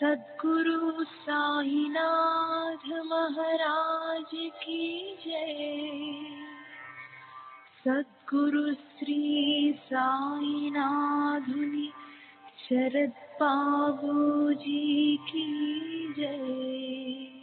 सद्गुरु साईनाथ महाराज की जय। सद्गुरु श्री साईनाथुनि शरद बाबू जी की जय।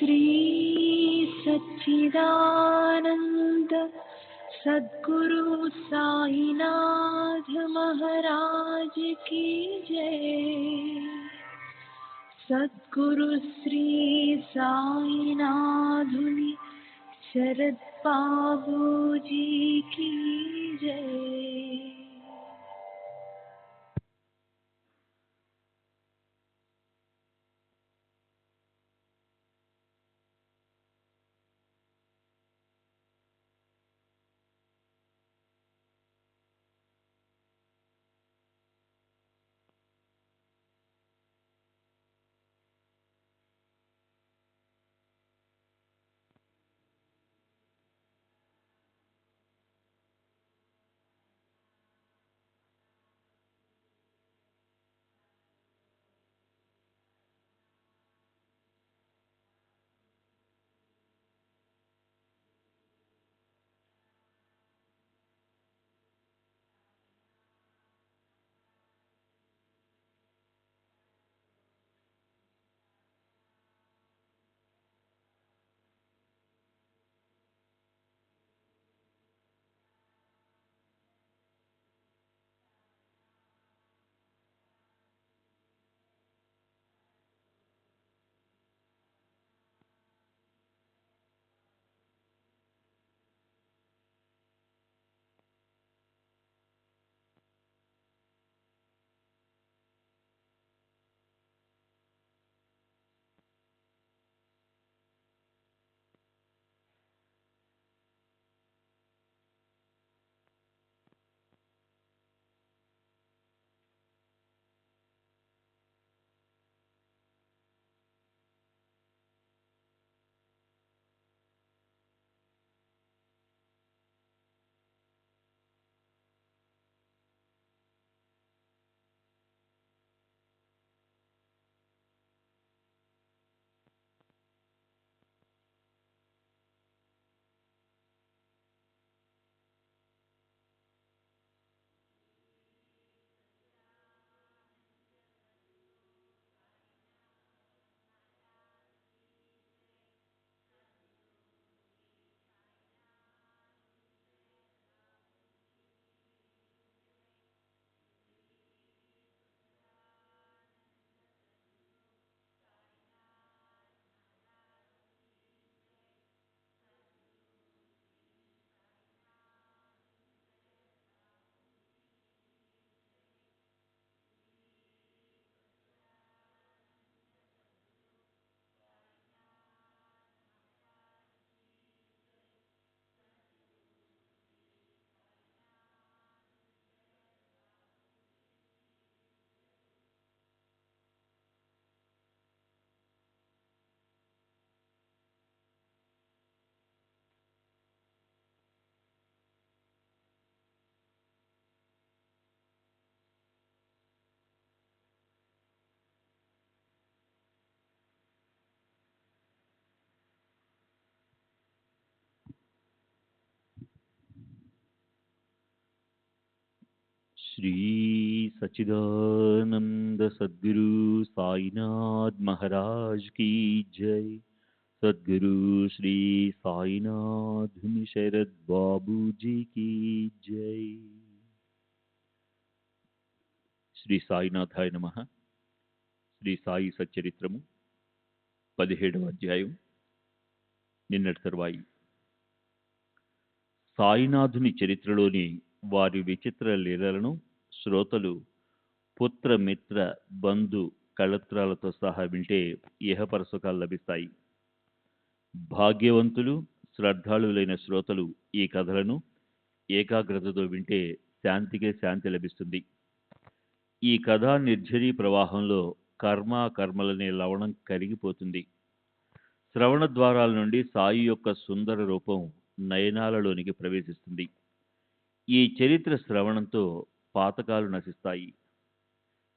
श्री सच्चिदानंद सद्गुरु साईनाथ महाराज की जय। सद्गुरु श्री साईनाथुनि शरद बाबू जी की जय। श्री सच्चिदानंद सद्गुरु साईनाथ महाराज की जय। सद्गुरु श्री साईनाथ शरद बाबू जी की जय। శ్రీ సాయినాథాయ నమః. శ్రీ సాయి సచ్చరిత్రము 17వ అధ్యాయం. నిన్నటి తరువాయి సాయినాథుని చరిత్రలోని వారి విచిత్ర లీలలను శ్రోతలు పుత్ర మిత్ర బంధు కళత్రాలతో సహా వింటే ఇహపర సుఖాలు లభిస్తాయి. భాగ్యవంతులు శ్రద్ధాళులైన శ్రోతలు ఈ కథలను ఏకాగ్రతతో వింటే శాంతికే శాంతి లభిస్తుంది. ఈ కథా నిర్ఝరీ ప్రవాహంలో కర్మలనే లవణం కరిగిపోతుంది. శ్రవణ ద్వారాల నుండి సాయి యొక్క సుందర రూపం నయనాలలోనికి ప్రవేశిస్తుంది. ఈ చరిత్ర శ్రవణంతో పాతకాలు నశిస్తాయి.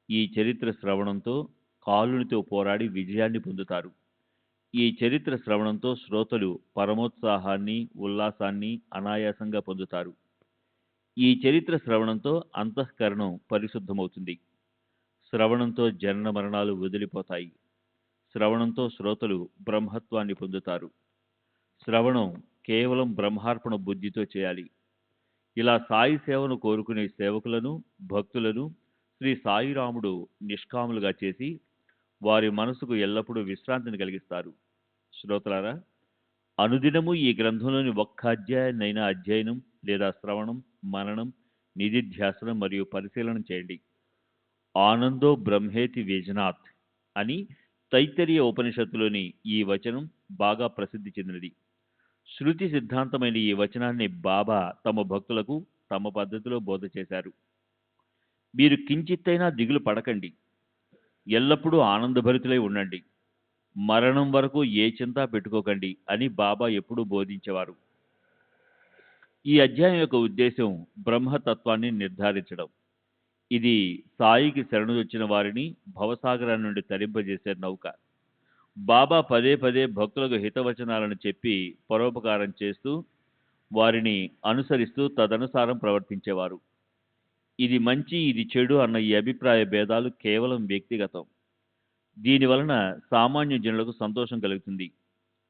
ఈ చరిత్ర శ్రవణంతో కాలునితో పోరాడి విజయాన్ని పొందుతారు. ఈ చరిత్ర శ్రవణంతో శ్రోతలు పరమోత్సాహాన్ని ఉల్లాసాన్ని అనాయాసంగా పొందుతారు. ఈ చరిత్ర శ్రవణంతో అంతఃకరణం పరిశుద్ధమవుతుంది. శ్రవణంతో జనన మరణాలు వదిలిపోతాయి. శ్రవణంతో శ్రోతలు బ్రహ్మత్వాన్ని పొందుతారు. శ్రవణం కేవలం బ్రహ్మార్పణ బుద్ధితో చేయాలి. ఇలా సాయి సేవను కోరుకునే సేవకులను, భక్తులను శ్రీ సాయిరాముడు నిష్కాములుగా చేసి వారి మనసుకు ఎల్లప్పుడూ విశ్రాంతిని కలిగిస్తారు. శ్రోతలారా, అనుదినము ఈ గ్రంథంలోని ఒక్క అధ్యాయాన్నైనా అధ్యయనం లేదా శ్రవణం, మననం, నిధిధ్యాసనం మరియు పరిశీలన చేయండి. ఆనందో బ్రహ్మేతి వ్యజనాత్ అని తైత్తరీయ ఉపనిషత్తులోని ఈ వచనం బాగా ప్రసిద్ధి చెందినది. శృతి సిద్ధాంతమైన ఈ వచనాన్ని బాబా తమ భక్తులకు తమ పద్ధతిలో బోధ చేశారు. మీరు కించిత్తైనా దిగులు పడకండి, ఎల్లప్పుడూ ఆనందభరితులై ఉండండి, మరణం వరకు ఏ చింత పెట్టుకోకండి అని బాబా ఎప్పుడూ బోధించేవారు. ఈ అధ్యాయం యొక్క ఉద్దేశం బ్రహ్మతత్వాన్ని నిర్ధారించడం. ఇది సాయికి శరణుదొచ్చిన వారిని భవసాగరం నుండి తరింపజేసే నౌక. బాబా పదే పదే భక్తులకు హితవచనాలను చెప్పి పరోపకారం చేస్తూ వారిని అనుసరిస్తూ తదనుసారం ప్రవర్తించేవారు. ఇది మంచి, ఇది చెడు అన్న ఈ అభిప్రాయ భేదాలు కేవలం వ్యక్తిగతం. దీనివలన సామాన్య జనులకు సంతోషం కలుగుతుంది.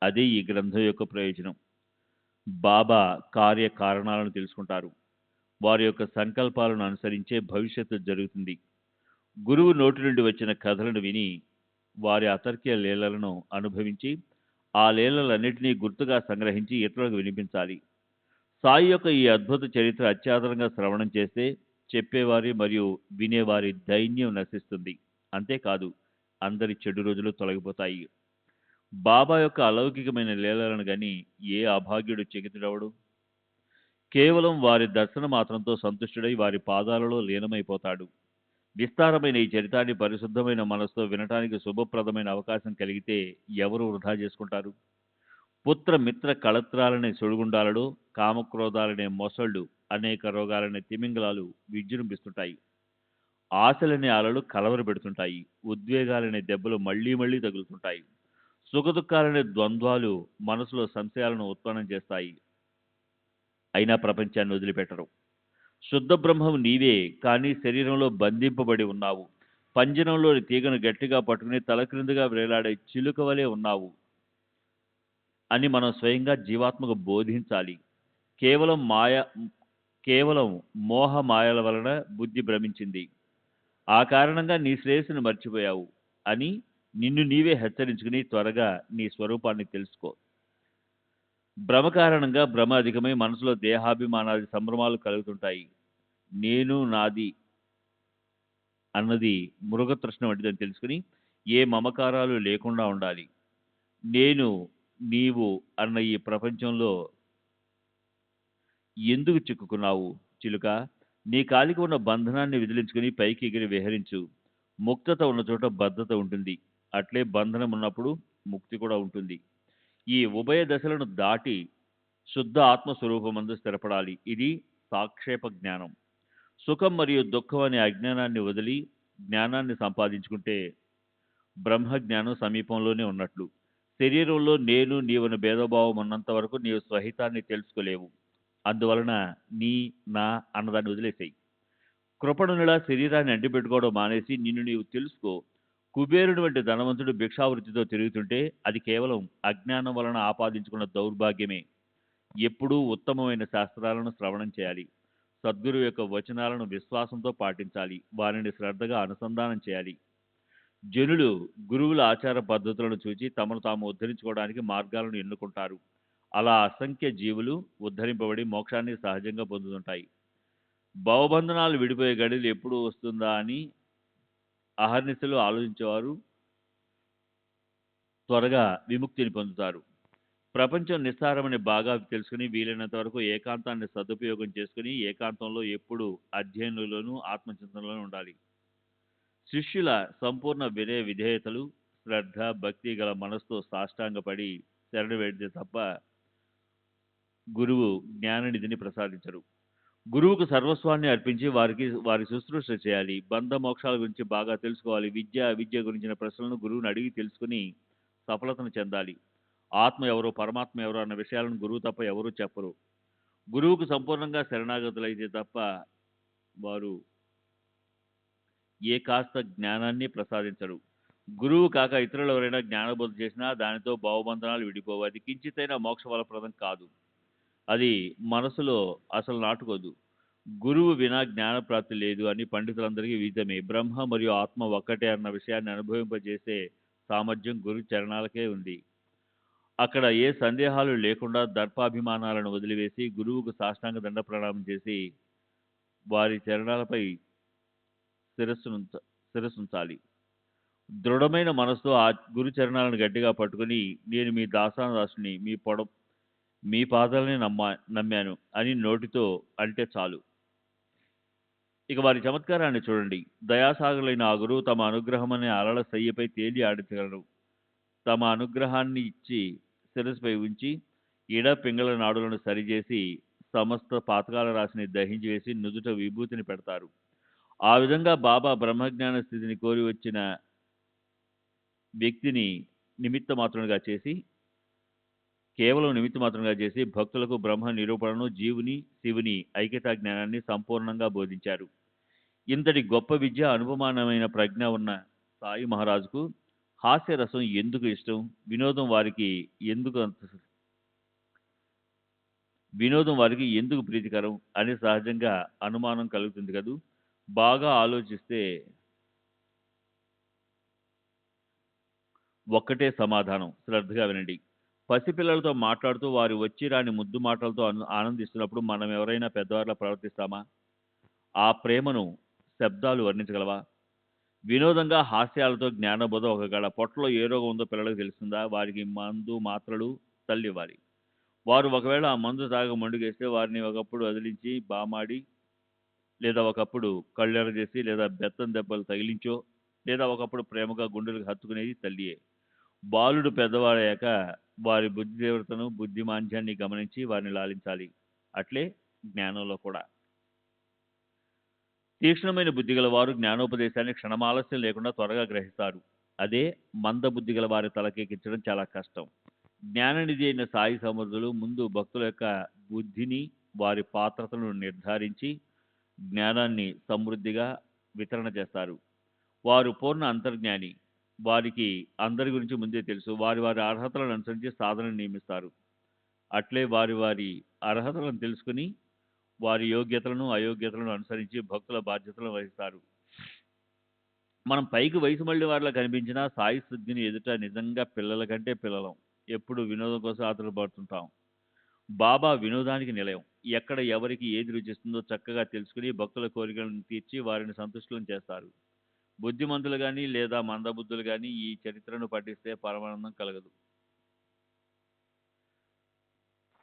అదే ఈ గ్రంథం యొక్క ప్రయోజనం. బాబా కార్యకారణాలను తెలుసుకుంటారు. వారి యొక్క సంకల్పాలను అనుసరించే భవిష్యత్తు జరుగుతుంది. గురువు నోటి నుండి వచ్చిన కథలను విని వారి అతర్క్య లీలలను అనుభవించి ఆ లీలలన్నింటినీ గుర్తుగా సంగ్రహించి ఇతరులకు వినిపించాలి. సాయి యొక్క ఈ అద్భుత చరిత్ర అత్యాదరంగా శ్రవణం చేస్తే చెప్పేవారి మరియు వినేవారి దైన్యం నశిస్తుంది. అంతేకాదు, అందరి చెడు రోజులు తొలగిపోతాయి. బాబా యొక్క అలౌకికమైన లీలలను గని ఏ అభాగ్యుడు చెకితుడవడు? కేవలం వారి దర్శన మాత్రంతో సంతుష్టుడై వారి పాదాలలో లీనమైపోతాడు. విస్తారమైన ఈ చరితాన్ని పరిశుద్ధమైన మనసుతో వినటానికి శుభప్రదమైన అవకాశం కలిగితే ఎవరు వృధా చేసుకుంటారు? పుత్ర మిత్ర కళత్రాలనే సుడిగుండాలలో, కామక్రోధాలనే మొసళ్ళు, అనేక రోగాలనే తిమింగలాలు విజృంభిస్తుంటాయి. ఆశలనే అలలు కలవరపెడుతుంటాయి. ఉద్వేగాలనే దెబ్బలు మళ్లీ మళ్లీ తగులుతుంటాయి. సుఖదుఖాలనే ద్వంద్వాలు మనసులో సంశయాలను ఉత్పన్నం చేస్తాయి. అయినా ప్రపంచాన్ని వదిలిపెట్టరు. శుద్ధ బ్రహ్మం నీవే, కానీ శరీరంలో బంధింపబడి ఉన్నావు. పంజరంలోని తీగను గట్టిగా పట్టుకుని తలక్రిందుగా వేలాడే చిలుక వలె ఉన్నావు అని మనం స్వయంగా జీవాత్మకు బోధించాలి. కేవలం మోహ మాయల వలన బుద్ధి భ్రమించింది. ఆ కారణంగా నీ శ్రేయస్సును మర్చిపోయావు అని నిన్ను నీవే హెచ్చరించుకుని త్వరగా నీ స్వరూపాన్ని తెలుసుకో. భ్రమ కారణంగా భ్రమ అధికమై మనసులో దేహాభిమానాది సంభ్రమాలు కలుగుతుంటాయి. నేను, నాది అన్నది మృగతృష్ణ వంటిదని తెలుసుకుని ఏ మమకారాలు లేకుండా ఉండాలి. నేను, నీవు అన్న ఈ ప్రపంచంలో ఎందుకు చిక్కుకున్నావు చిలుక? నీ కాలికి ఉన్న బంధనాన్ని విదిలించుకుని పైకి ఎగిరి విహరించు. ముక్తత ఉన్న చోట బద్ధత ఉంటుంది. అట్లే బంధనం ఉన్నప్పుడు ముక్తి కూడా ఉంటుంది. ఈ ఉభయ దశలను దాటి శుద్ధ ఆత్మస్వరూపమందు స్థిరపడాలి. ఇది సాక్షేప జ్ఞానం. సుఖం మరియు దుఃఖం అనే అజ్ఞానాన్ని వదిలి జ్ఞానాన్ని సంపాదించుకుంటే బ్రహ్మజ్ఞానం సమీపంలోనే ఉన్నట్లు. శరీరంలో నేను, నీవని భేదభావం ఉన్నంత వరకు నీవు స్వహితాన్ని తెలుసుకోలేవు. అందువలన నీ, నా అన్నదాన్ని వదిలేసాయి. కృపణునిలా శరీరాన్ని అంటిపెట్టుకోవడం మానేసి నిన్ను నీవు తెలుసుకో. కుబేరుని వంటి ధనవంతుడు భిక్షావృత్తితో తిరుగుతుంటే అది కేవలం అజ్ఞానం వలన ఆపాదించుకున్న దౌర్భాగ్యమే. ఎప్పుడూ ఉత్తమమైన శాస్త్రాలను శ్రవణం చేయాలి. సద్గురు యొక్క వచనాలను విశ్వాసంతో పాటించాలి. వారిని శ్రద్ధగా అనుసంధానం చేయాలి. జనులు గురువుల ఆచార పద్ధతులను చూచి తమను తాము ఉద్ధరించుకోవడానికి మార్గాలను ఎన్నుకుంటారు. అలా అసంఖ్య జీవులు ఉద్ధరింపబడి మోక్షాన్ని సహజంగా పొందుతుంటాయి. భవబంధనాలు విడిపోయే గడిలు ఎప్పుడు వస్తుందా అని అహర్నిశలు ఆలోచించేవారు త్వరగా విముక్తిని పొందుతారు. ప్రపంచం నిస్సారమని బాగా తెలుసుకుని వీలైనంత వరకు ఏకాంతాన్ని సదుపయోగం చేసుకుని ఏకాంతంలో ఎప్పుడు అధ్యయనంలోనూ ఆత్మచింతనలోనూ ఉండాలి. శిష్యుల సంపూర్ణ వినయ విధేయతలు, శ్రద్ధ, భక్తి గల మనసుతో సాష్టాంగపడి శరణు వేడితే తప్ప గురువు జ్ఞాననిధిని ప్రసాదించరు. గురువుకు సర్వస్వాన్ని అర్పించి వారి శుశ్రూష చేయాలి. బంధ మోక్షాల గురించి బాగా తెలుసుకోవాలి. విద్య గురించిన ప్రశ్నలను గురువుని అడిగి తెలుసుకుని సఫలతను చెందాలి. ఆత్మ ఎవరో, పరమాత్మ ఎవరో అన్న విషయాలను గురువు తప్ప ఎవరూ చెప్పరు. గురువుకు సంపూర్ణంగా శరణాగతులైతే తప్ప వారు ఏ కాస్త జ్ఞానాన్ని ప్రసాదించరు. గురువు కాక ఇతరులు ఎవరైనా జ్ఞానబోధ చేసినా దానితో భావబంధనాలు విడిపోవు. అది కించితైన మోక్ష ఫలప్రదం కాదు. అది మనసులో అసలు నాటుకోదు. గురువు వినా జ్ఞానప్రాప్తి లేదు అని పండితులందరికీ విదితమే. బ్రహ్మ మరియు ఆత్మ ఒక్కటే అన్న విషయాన్ని అనుభవింపజేసే సామర్థ్యం గురు చరణాలకే ఉంది. అక్కడ ఏ సందేహాలు లేకుండా దర్పాభిమానాలను వదిలివేసి గురువుకు సాష్టాంగ దండ ప్రణామం చేసి వారి చరణాలపై శిరస్సుంచాలి. దృఢమైన మనసుతో ఆ గురు చరణాలను గట్టిగా పట్టుకుని, నేను మీ దాసానుదాసుని, మీ పాదాలని నమ్మాను అని నోటితో అంటే చాలు. ఇక వారి చమత్కారాన్ని చూడండి. దయాసాగరులైన ఆ గురువు తమ అనుగ్రహమనే అలల శయ్యపై తేలి ఆడించగలరు. తమ అనుగ్రహాన్ని ఇచ్చి శిరస్సుపై ఉంచి పింగళ నాడులను సరిచేసి సమస్త పాతకాల రాశిని దహించి వేసి నుదుట విభూతిని పెడతారు. ఆ విధంగా బాబా బ్రహ్మజ్ఞాన స్థితిని కోరి వచ్చిన వ్యక్తిని కేవలం నిమిత్త మాత్రంగా చేసి భక్తులకు బ్రహ్మ నిరూపణను, జీవుని శివుని ఐక్యతా జ్ఞానాన్ని సంపూర్ణంగా బోధించారు. ఇంతటి గొప్ప విద్య, అనుపమానమైన ప్రజ్ఞ ఉన్న సాయి మహారాజుకు హాస్యరసం ఎందుకు ఇష్టం? వినోదం వారికి ఎందుకు ప్రీతికరం అని సహజంగా అనుమానం కలుగుతుంది కదూ. బాగా ఆలోచిస్తే ఒక్కటే సమాధానం. శ్రద్ధగా వినండి. పసిపిల్లలతో మాట్లాడుతూ వారి వచ్చి రాని ముద్దు మాటలతో ఆనందిస్తున్నప్పుడు మనం ఎవరైనా పెద్దవారిలా ప్రవర్తిస్తామా? ఆ ప్రేమను శబ్దాలు వర్ణించగలవా? వినోదంగా హాస్యాలతో జ్ఞానబోధ ఒక గడ. పొట్టలో ఏ రోగం ఉందో పిల్లలకు తెలుస్తుందా? వారికి మందు మాత్రలు తల్లి ఇవ్వాలి. వారు ఒకవేళ ఆ మందు తాగ మండుగేస్తే వారిని ఒకప్పుడు వదిలించి బామాడి, లేదా ఒకప్పుడు కళ్ళెర చేసి, లేదా బెత్తం దెబ్బలు తగిలించో, లేదా ఒకప్పుడు ప్రేమగా గుండెలకు హత్తుకునేది తల్లియే. బాలుడు పెద్దవాడయ్యాక వారి బుద్ధి తీవ్రతను, బుద్ధిమాంద్యాన్ని గమనించి వారిని లాలించాలి. అట్లే జ్ఞానంలో కూడా. తీక్ష్ణమైన బుద్ధి గల వారు జ్ఞానోపదేశాన్ని క్షణమాలస్యం లేకుండా త్వరగా గ్రహిస్తారు. అదే మందబుద్ధి గల వారి తలకెక్కించడం చాలా కష్టం. జ్ఞాననిధి అయిన సాయి సమర్థులు ముందు భక్తుల యొక్క బుద్ధిని, వారి పాత్రతను నిర్ధారించి జ్ఞానాన్ని సమృద్ధిగా వితరణ చేస్తారు. వారు పూర్ణ అంతర్జ్ఞాని. వారికి అందరి గురించి ముందే తెలుసు. వారి వారి అర్హతలను అనుసరించి సాధనను నియమిస్తారు. అట్లే వారి వారి అర్హతలను తెలుసుకుని వారి యోగ్యతలను, అయోగ్యతలను అనుసరించి భక్తుల బాధ్యతలను వహిస్తారు. మనం పైకి వయసు మళ్ళీ వారిలా కనిపించినా సాయి శుద్ధిని ఎదుట నిజంగా పిల్లల కంటే పిల్లలం. ఎప్పుడు వినోదం కోసం ఆతురపడుతుంటాం. బాబా వినోదానికి నిలయం. ఎక్కడ ఎవరికి ఏది రుచిస్తుందో చక్కగా తెలుసుకుని భక్తుల కోరికలను తీర్చి వారిని సంతుష్టులను చేస్తారు. బుద్ధిమంతులు కానీ లేదా మందబుద్ధులు కానీ ఈ చరిత్రను పఠిస్తే పరమానందం కలగదు.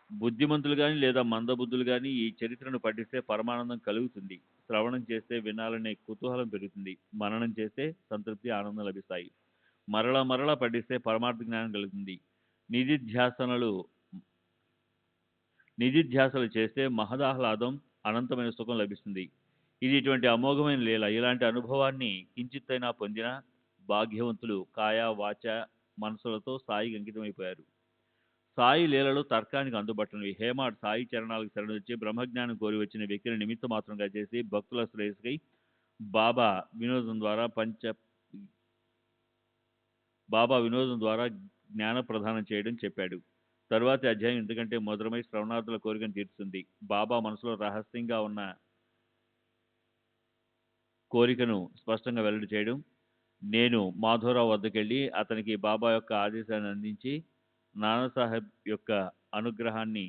బుద్ధిమంతులు కానీ లేదా మందబుద్ధులు కానీ ఈ చరిత్రను పఠిస్తే పరమానందం కలుగుతుంది. శ్రవణం చేస్తే వినాలనే కుతూహలం పెరుగుతుంది. మననం చేస్తే సంతృప్తి, ఆనందం లభిస్తాయి. మరలా మరలా పఠిస్తే పరమార్థ జ్ఞానం కలుగుతుంది. నిధిధ్యాసలు చేస్తే మహదాహ్లాదం, అనంతమైన సుఖం లభిస్తుంది. ఇది ఇటువంటి అమోఘమైన లీల. ఇలాంటి అనుభవాన్ని కించిత్తైనా పొందిన భాగ్యవంతులు కాయ, వాచ, మనసులతో సాయికి అంకితమైపోయారు. సాయి లీలలు తర్కానికి అందుబట్టనివి. హేమాడ్ సాయి చరణాలకు శరణొచ్చి బ్రహ్మజ్ఞానం కోరి వచ్చిన వ్యక్తిని నిమిత్త మాత్రంగా చేసి భక్తుల శ్రేయస్కై బాబా వినోదం ద్వారా జ్ఞాన ప్రదానం చేయడం చెప్పాడు. తరువాతి అధ్యాయం ఎందుకంటే మధురమై శ్రవణార్థుల కోరికను తీర్చుతుంది. బాబా మనసులో రహస్యంగా ఉన్న కోరికను స్పష్టంగా వెల్లడి చేయడం. నేను మాధవరావు వద్దకెళ్ళి అతనికి బాబా యొక్క ఆదేశాన్ని అందించి నానాసాహెబ్ యొక్క అనుగ్రహాన్ని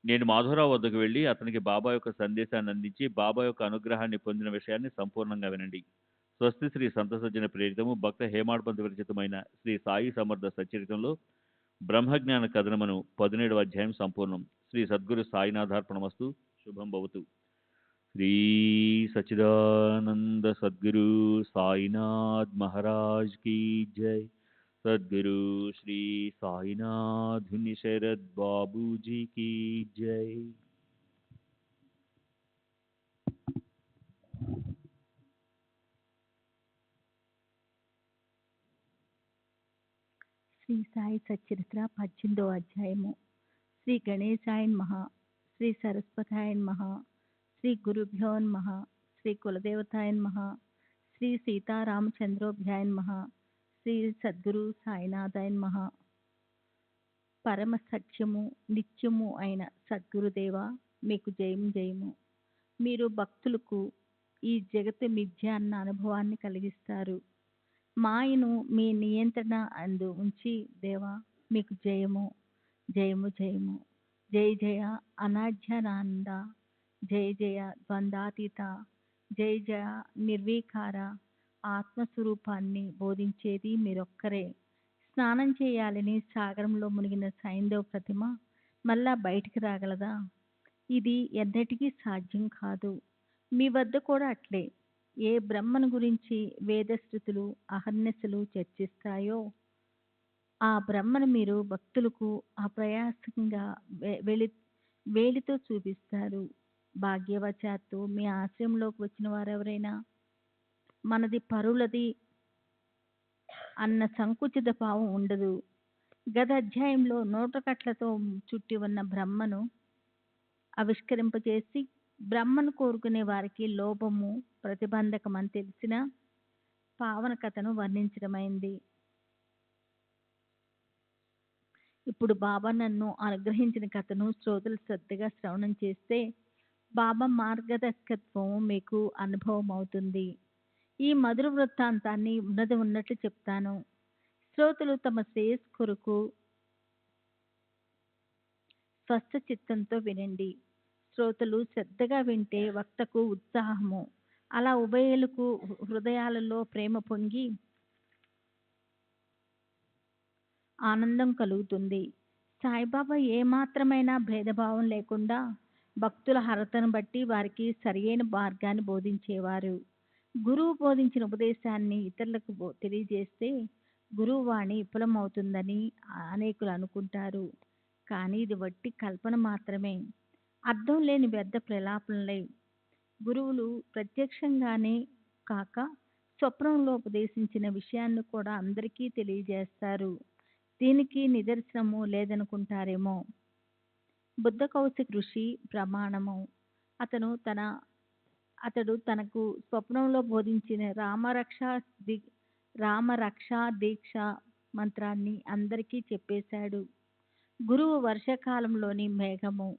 నేను మాధవరావు వద్దకు వెళ్ళి అతనికి బాబా యొక్క సందేశాన్ని అందించి బాబా యొక్క అనుగ్రహాన్ని పొందిన విషయాన్ని సంపూర్ణంగా వినండి. స్వస్తి శ్రీ సంత సజ్జన ప్రేరితము భక్త హేమాడ్పంత విరచితమైన శ్రీ సాయి సమర్థ సచ్చరితంలో బ్రహ్మజ్ఞాన కథనమును 17వ అధ్యాయం సంపూర్ణం. శ్రీ సద్గురు సాయినాథార్పణమస్తు. శుభం భవతు. శ్రీ సచ్చిదానంద సద్గురు సాయినాథ్ మహారాజ్ की जय. सद्गुरु श्री साईनाथ शरद बाबू जी की जय. శ్రీ సాయి సచ్చరిత్ర 18వ అధ్యాయము. శ్రీ గణేశాయ నమః. శ్రీ సరస్వతాయ నమః. శ్రీ గురుభ్యో నమః. శ్రీ కులదేవతాయ నమః. శ్రీ శ్రీ సీతారామచంద్రోభ్యాయ నమః. శ్రీ సద్గురు సాయినాథాయ నమః. పరమ సత్యము నిత్యము అయిన సద్గురుదేవ మీకు జయము జయము. మీరు భక్తులకు ఈ జగత్తు మిథ్య అన్న అనుభవాన్ని కలిగిస్తారు. మాయను మీ నియంత్రణ అందు ఉంచి దేవా మీకు జయము జయము జయము. జయ జయ అనాధ్యానంద, జయ జయ ద్వంద్వాతీత, జయ జయ నిర్వీకార ఆత్మస్వరూపాన్ని బోధించేది మీరొక్కరే. స్నానం చేయాలని సాగరంలో మునిగిన సైంధవ ప్రతిమ మళ్ళా బయటికి రాగలదా? ఇది ఎన్నటికీ సాధ్యం కాదు. మీ వద్ద కూడా అట్లే. ఏ బ్రహ్మను గురించి వేదశృతులు అహర్నిశలు చర్చిస్తాయో ఆ బ్రహ్మను మీరు భక్తులకు అప్రయాసంగా వేలితో చూపిస్తారు. భాగ్యవశాత్తు మీ ఆశ్రయంలోకి వచ్చిన వారెవరైనా మనది పరులది అన్న సంకుచిత భావం ఉండదు. గత అధ్యాయంలో 100 కట్లతో చుట్టి ఉన్న బ్రహ్మను ఆవిష్కరింపజేసి బ్రహ్మను కోరుకునే వారికి లోభము ప్రతిబంధకమని తెలిసిన పావన కథను వర్ణించడమైంది. ఇప్పుడు బాబా నన్ను అనుగ్రహించిన కథను శ్రోతలు శ్రద్ధగా శ్రవణం చేస్తే బాబా మార్గదర్శకత్వం మీకు అనుభవం అవుతుంది. ఈ మధుర వృత్తాంతాన్ని ఉన్నది ఉన్నట్లు చెప్తాను. శ్రోతలు తమ శ్రేయస్ కొరకు స్వస్థ చిత్తంతో వినండి. శ్రోతలు శ్రద్ధగా వింటే వక్తకు ఉత్సాహము, అలా ఉభయులకు హృదయాలలో ప్రేమ పొంగి ఆనందం కలుగుతుంది. సాయిబాబా ఏమాత్రమైనా భేదభావం లేకుండా భక్తుల హరతను బట్టి వారికి సరియైన మార్గాన్ని బోధించేవారు. గురువు బోధించిన ఉపదేశాన్ని ఇతరులకు తెలియజేస్తే గురువు వాణి విఫలమవుతుందని అనేకులు అనుకుంటారు. కానీ ఇది వట్టి కల్పన మాత్రమే, అర్థం లేని వ్యర్థ ప్రలాపనలే. గురువులు ప్రత్యక్షంగానే కాక స్వప్నంలో ఉపదేశించిన విషయాన్ని కూడా అందరికీ తెలియజేస్తారు. దీనికి నిదర్శనము లేదనుకుంటారేమో. బుద్ధ కౌశిక ఋషి ప్రమాణము. అతడు తనకు స్వప్నంలో బోధించిన రామరక్షా దీక్ష మంత్రాన్ని అందరికీ చెప్పేశాడు. గురువు వర్షాకాలంలోని మేఘము.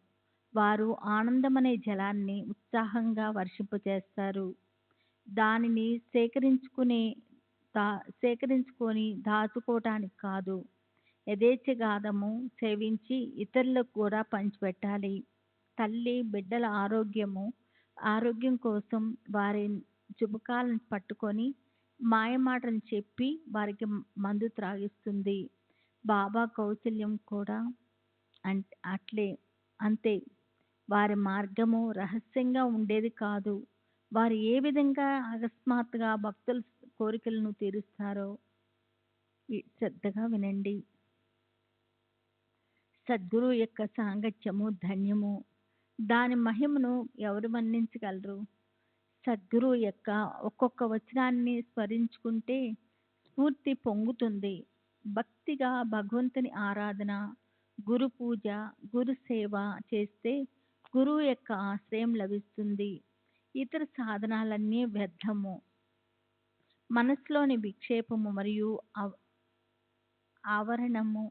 వారు ఆనందమనే జలాన్ని ఉత్సాహంగా వర్షింపజేస్తారు. దానిని సేకరించుకొని దాచుకోవటానికి కాదు, యథేచ్ఛగాదము సేవించి ఇతరులకు కూడా పంచిపెట్టాలి. తల్లి బిడ్డల ఆరోగ్యం కోసం వారి జుబకాలను పట్టుకొని మాయమాటను చెప్పి వారికి మందు త్రాగిస్తుంది. బాబా కౌశల్యం కూడా అంతే. వారి మార్గము రహస్యంగా ఉండేది కాదు. వారు ఏ విధంగా అకస్మాత్తుగా భక్తుల కోరికలను తీరుస్తారో శ్రద్ధగా వినండి. సద్గురు యొక్క సాంగత్యము ధన్యము. దాని మహిమను ఎవరు వర్ణించగలరు? సద్గురు యొక్క ఒక్కొక్క వచనాన్ని స్మరించుకుంటే స్ఫూర్తి పొంగుతుంది. భక్తిగా భగవంతుని ఆరాధన, గురు పూజ, గురు సేవ చేస్తే గురువు యొక్క ఆశ్రయం లభిస్తుంది. ఇతర సాధనాలన్నీ వ్యర్థము. మనసులోని విక్షేపము మరియు ఆవరణము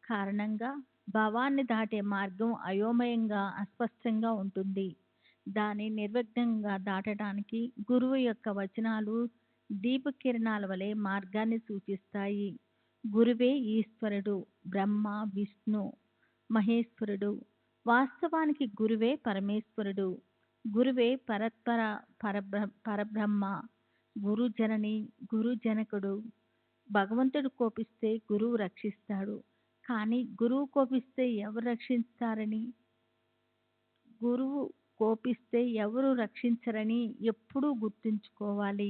కారణంగా భావాన్ని దాటే మార్గం అయోమయంగా అస్పష్టంగా ఉంటుంది. దాన్ని నిర్విఘ్నంగా దాటడానికి గురువు యొక్క వచనాలు దీపకిరణాల వలె మార్గాన్ని సూచిస్తాయి. గురువే ఈశ్వరుడు, బ్రహ్మ, విష్ణు, మహేశ్వరుడు. వాస్తవానికి గురువే పరమేశ్వరుడు. గురువే పరబ్రహ్మ, గురుజనని, గురుజనకుడు. భగవంతుడు కోపిస్తే గురువు రక్షిస్తాడు. కానీ గురువు కోపిస్తే ఎవరు రక్షిస్తారని, గురువు కోపిస్తే ఎవరు రక్షించరని ఎప్పుడూ గుర్తుంచుకోవాలి.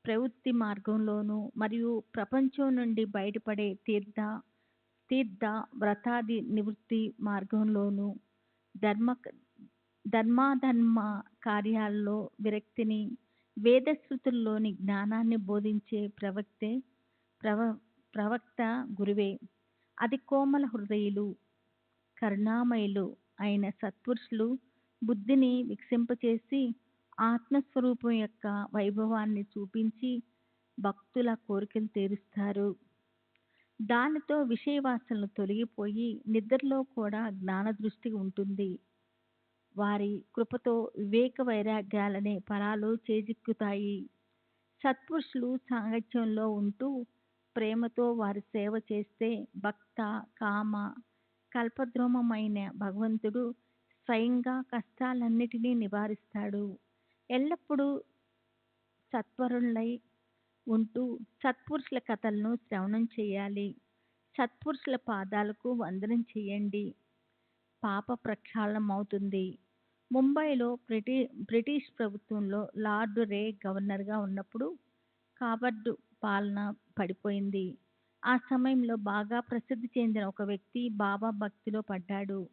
ప్రవృత్తి మార్గంలోనూ మరియు ప్రపంచం నుండి బయటపడే తీర్థ వ్రతాది నివృత్తి మార్గంలోనూ ధర్మాధర్మ కార్యాల్లో విరక్తిని, వేదశృతుల్లోని జ్ఞానాన్ని బోధించే ప్రవక్త గురువే. అది కోమల హృదయులు, కరుణామయులు అయిన సత్పురుషులు బుద్ధిని వికసింపచేసి ఆత్మస్వరూపం యొక్క వైభవాన్ని చూపించి భక్తుల కోరికలు తీరుస్తారు. దానితో విషయవాసనలు తొలగిపోయి నిద్రలో కూడా జ్ఞాన దృష్టి ఉంటుంది. వారి కృపతో వివేక వైరాగ్యాలనే ఫలాలు చేజిక్కుతాయి. సత్పురుషులు సాంగత్యంలో ఉంటూ ప్రేమతో వారి సేవ చేస్తే భక్త కామ కల్పద్రోమమైన భగవంతుడు స్వయంగా కష్టాలన్నిటినీ నివారిస్తాడు. ఎల్లప్పుడూ సత్వరులై ఉంటూ సత్పురుషుల కథలను శ్రవణం చేయాలి. సత్పురుషుల పాదాలకు వందనం చేయండి. పాప ప్రక్షాళనం అవుతుంది. ముంబైలో బ్రిటిష్ ప్రభుత్వంలో లార్డ్ రే గవర్నర్గా ఉన్నప్పుడు కాబర్డు పాలన పడిపోయింది. ఆ సమయంలో బాగా ప్రసిద్ధి చెందిన ఒక వ్యక్తి బాబా భక్తిలో పడ్డాడు.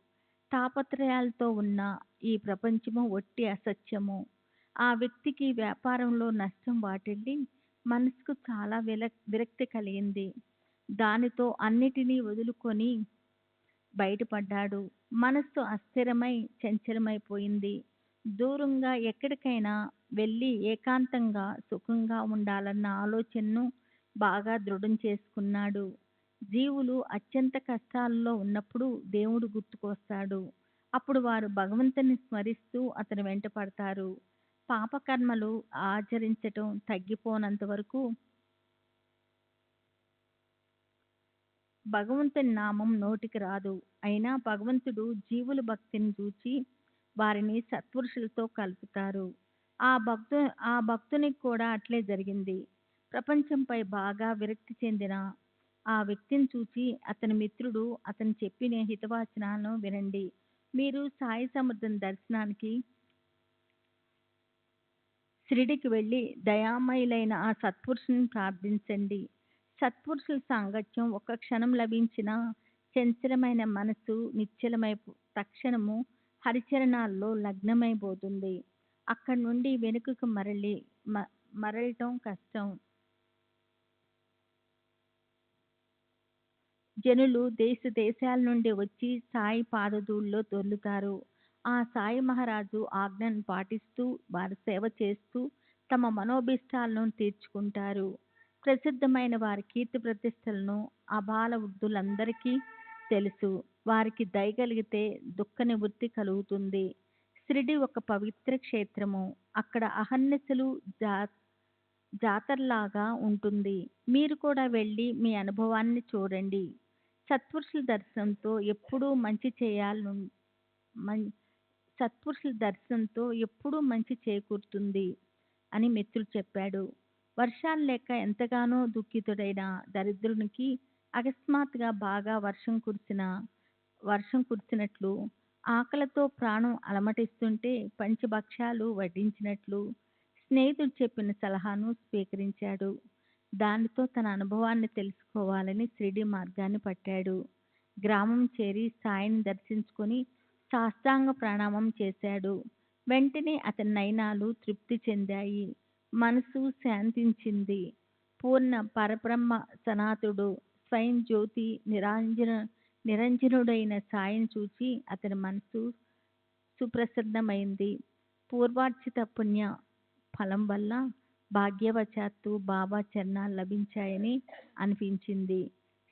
తాపత్రయాలతో ఉన్న ఈ ప్రపంచము ఒట్టి అసత్యము. ఆ వ్యక్తికి వ్యాపారంలో నష్టం వాటిల్లి మనసుకు చాలా విరక్తి కలిగింది. దానితో అన్నిటినీ వదులుకొని బయటపడ్డాడు. మనస్సు అస్థిరమై చంచలమైపోయింది. దూరంగా ఎక్కడికైనా వెళ్ళి ఏకాంతంగా సుఖంగా ఉండాలన్న ఆలోచనను బాగా దృఢం చేసుకున్నాడు. జీవులు అత్యంత కష్టాలలో ఉన్నప్పుడు దేవుడు గుర్తుకొస్తాడు. అప్పుడు వారు భగవంతుని స్మరిస్తూ అతని వెంట పడతారు. పాపకర్మలు ఆచరించటం తగ్గిపోనంత వరకు భగవంతుని నామం నోటికి రాదు. అయినా భగవంతుడు జీవుల భక్తిని చూచి వారిని సత్పురుషులతో కలుపుతారు. ఆ భక్తునికి కూడా అట్లే జరిగింది. ప్రపంచంపై బాగా విరక్తి చెందిన ఆ వ్యక్తిని చూచి అతని మిత్రుడు అతను చెప్పిన హితవచనాలను వినండి. మీరు సాయి సముద్రం దర్శనానికి షిరిడికి వెళ్ళి దయామయులైన ఆ సత్పురుషుని ప్రార్థించండి. సత్పురుషుల సాంగత్యం ఒక్క క్షణం లభించిన చంచలమైన మనసు నిశ్చలమై తక్షణము హరిచరణాల్లో లగ్నమైపోతుంది. అక్కడి నుండి వెనుకకు మరలటం కష్టం. జనులు దేశ దేశాల నుండి వచ్చి సాయి పాదధూళిలో దొర్లుతారు. ఆ సాయి మహారాజు ఆజ్ఞను పాటిస్తూ వారి సేవ చేస్తూ తమ మనోభిష్టాలను తీర్చుకుంటారు. ప్రసిద్ధమైన వారి కీర్తి ప్రతిష్టలను అబాల వృద్ధులందరికీ తెలుసు. వారికి దయ కలిగితే దుఃఖ నివృత్తి కలుగుతుంది. షిరిడి ఒక పవిత్ర క్షేత్రము. అక్కడ అహర్నిశలు జాతరలాగా ఉంటుంది. మీరు కూడా వెళ్ళి మీ అనుభవాన్ని చూడండి. సత్పురుషుల దర్శనంతో ఎప్పుడూ మంచి చేకూరుతుంది అని మిత్రుడు చెప్పాడు. వర్షాలు లేక ఎంతగానో దుఃఖితుడైన దరిద్రునికి అకస్మాత్తుగా బాగా వర్షం కురిసినట్లు, ఆకలితో ప్రాణం అలమటిస్తుంటే పంచభక్షాలు వడ్డించినట్లు స్నేహితుడు చెప్పిన సలహాను స్వీకరించాడు. దానితో తన అనుభవాన్ని తెలుసుకోవాలని షిరిడి మార్గాన్ని పట్టాడు. గ్రామం చేరి సాయిని దర్శించుకొని సాష్టాంగ ప్రణామం చేశాడు. వెంటనే అతని నయనాలు తృప్తి చెందాయి. మనసు శాంతించింది. పూర్ణ పరబ్రహ్మ సనాతుడు స్వయం జ్యోతి నిరంజనుడైన సాయిని చూచి అతని మనసు సుప్రసన్నమైంది. పూర్వార్జిత పుణ్య ఫలం వల్ల భాగ్యవశాత్తు బాబా చరణాలు లభించాయని అనిపించింది.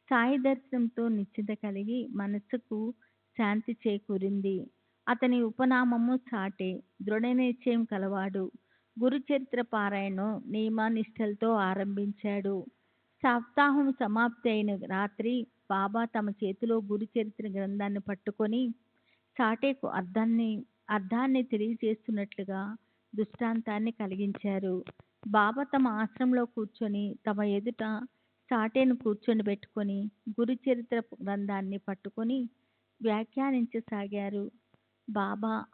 సాయి దర్శనంతో నిశ్చింత కలిగి మనస్సుకు శాంతి చేకూరింది. అతని ఉపనామము సాటే. దృఢ నిశ్చయం కలవాడు. గురుచరిత్ర పారాయణం నియమనిష్టలతో ఆరంభించాడు. సప్తాహం సమాప్తి అయిన రాత్రి బాబా తమ చేతిలో గురుచరిత్ర గ్రంథాన్ని పట్టుకొని సాటేకు అర్థాన్ని తెలియజేస్తున్నట్లుగా దృష్టాంతాన్ని కలిగించారు. బాబా తమ ఆశ్రమంలో కూర్చొని తమ ఎదుట సాటేను కూర్చొని పెట్టుకొని గురుచరిత్ర గ్రంథాన్ని పట్టుకొని వ్యాఖ్యానించసాగారు. బాబా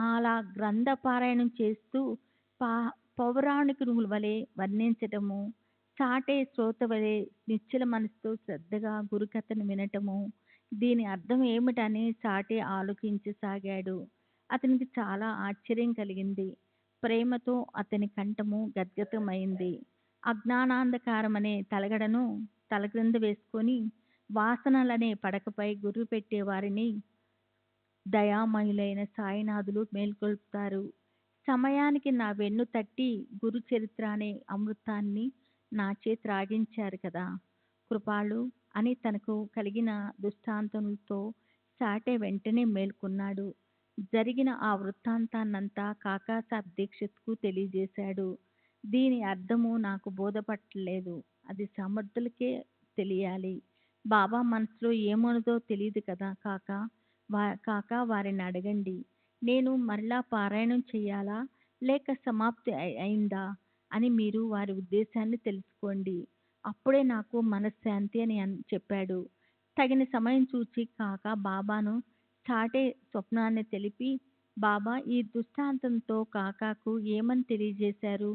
అలా గ్రంథ పారాయణం చేస్తూ పౌరాణికుల వలె వర్ణించటము, సాటే శ్రోత వలె నిశ్చల మనసుతో శ్రద్ధగా గురుకథను వినటము, దీని అర్థం ఏమిటని సాటే ఆలోచించసాగాడు. అతనికి చాలా ఆశ్చర్యం కలిగింది. ప్రేమతో అతని కంఠము గద్గతమైంది. అజ్ఞానాంధకారమనే తలగడను తలక్రింద వేసుకొని వాసనలనే పడకపై గురి పెట్టే వారిని దయామయులైన సాయినాథులు మేల్కొల్పుతారు. సమయానికి నా వెన్ను తట్టి గురు చరిత్ర అనే అమృతాన్ని నా చేతి రాగించారు కదా. కృపాళు అని తనకు కలిగిన దుష్టాంతంతో సాటే వెంటనే మేల్కొన్నాడు. జరిగిన ఆ వృత్తాంతాన్నంతా కాకాసాబ్ దీక్షిత్కు తెలియజేశాడు. దీని అర్థము నాకు బోధపట్టలేదు, అది సమర్థులకే తెలియాలి. బాబా మనసులో ఏమనుదో తెలియదు కదా కాక వారిని అడగండి. నేను మరలా పారాయణం చెయ్యాలా లేక సమాప్తి అయిందా అని మీరు వారి ఉద్దేశాన్ని తెలుసుకోండి. అప్పుడే నాకు మనశ్శాంతి అని చెప్పాడు. తగిన సమయం చూచి కాక బాబాను చాటే స్వప్నాన్ని తెలిపి, బాబా ఈ దృష్టాంతంతో కాకాకు ఏమని తెలియజేశారు?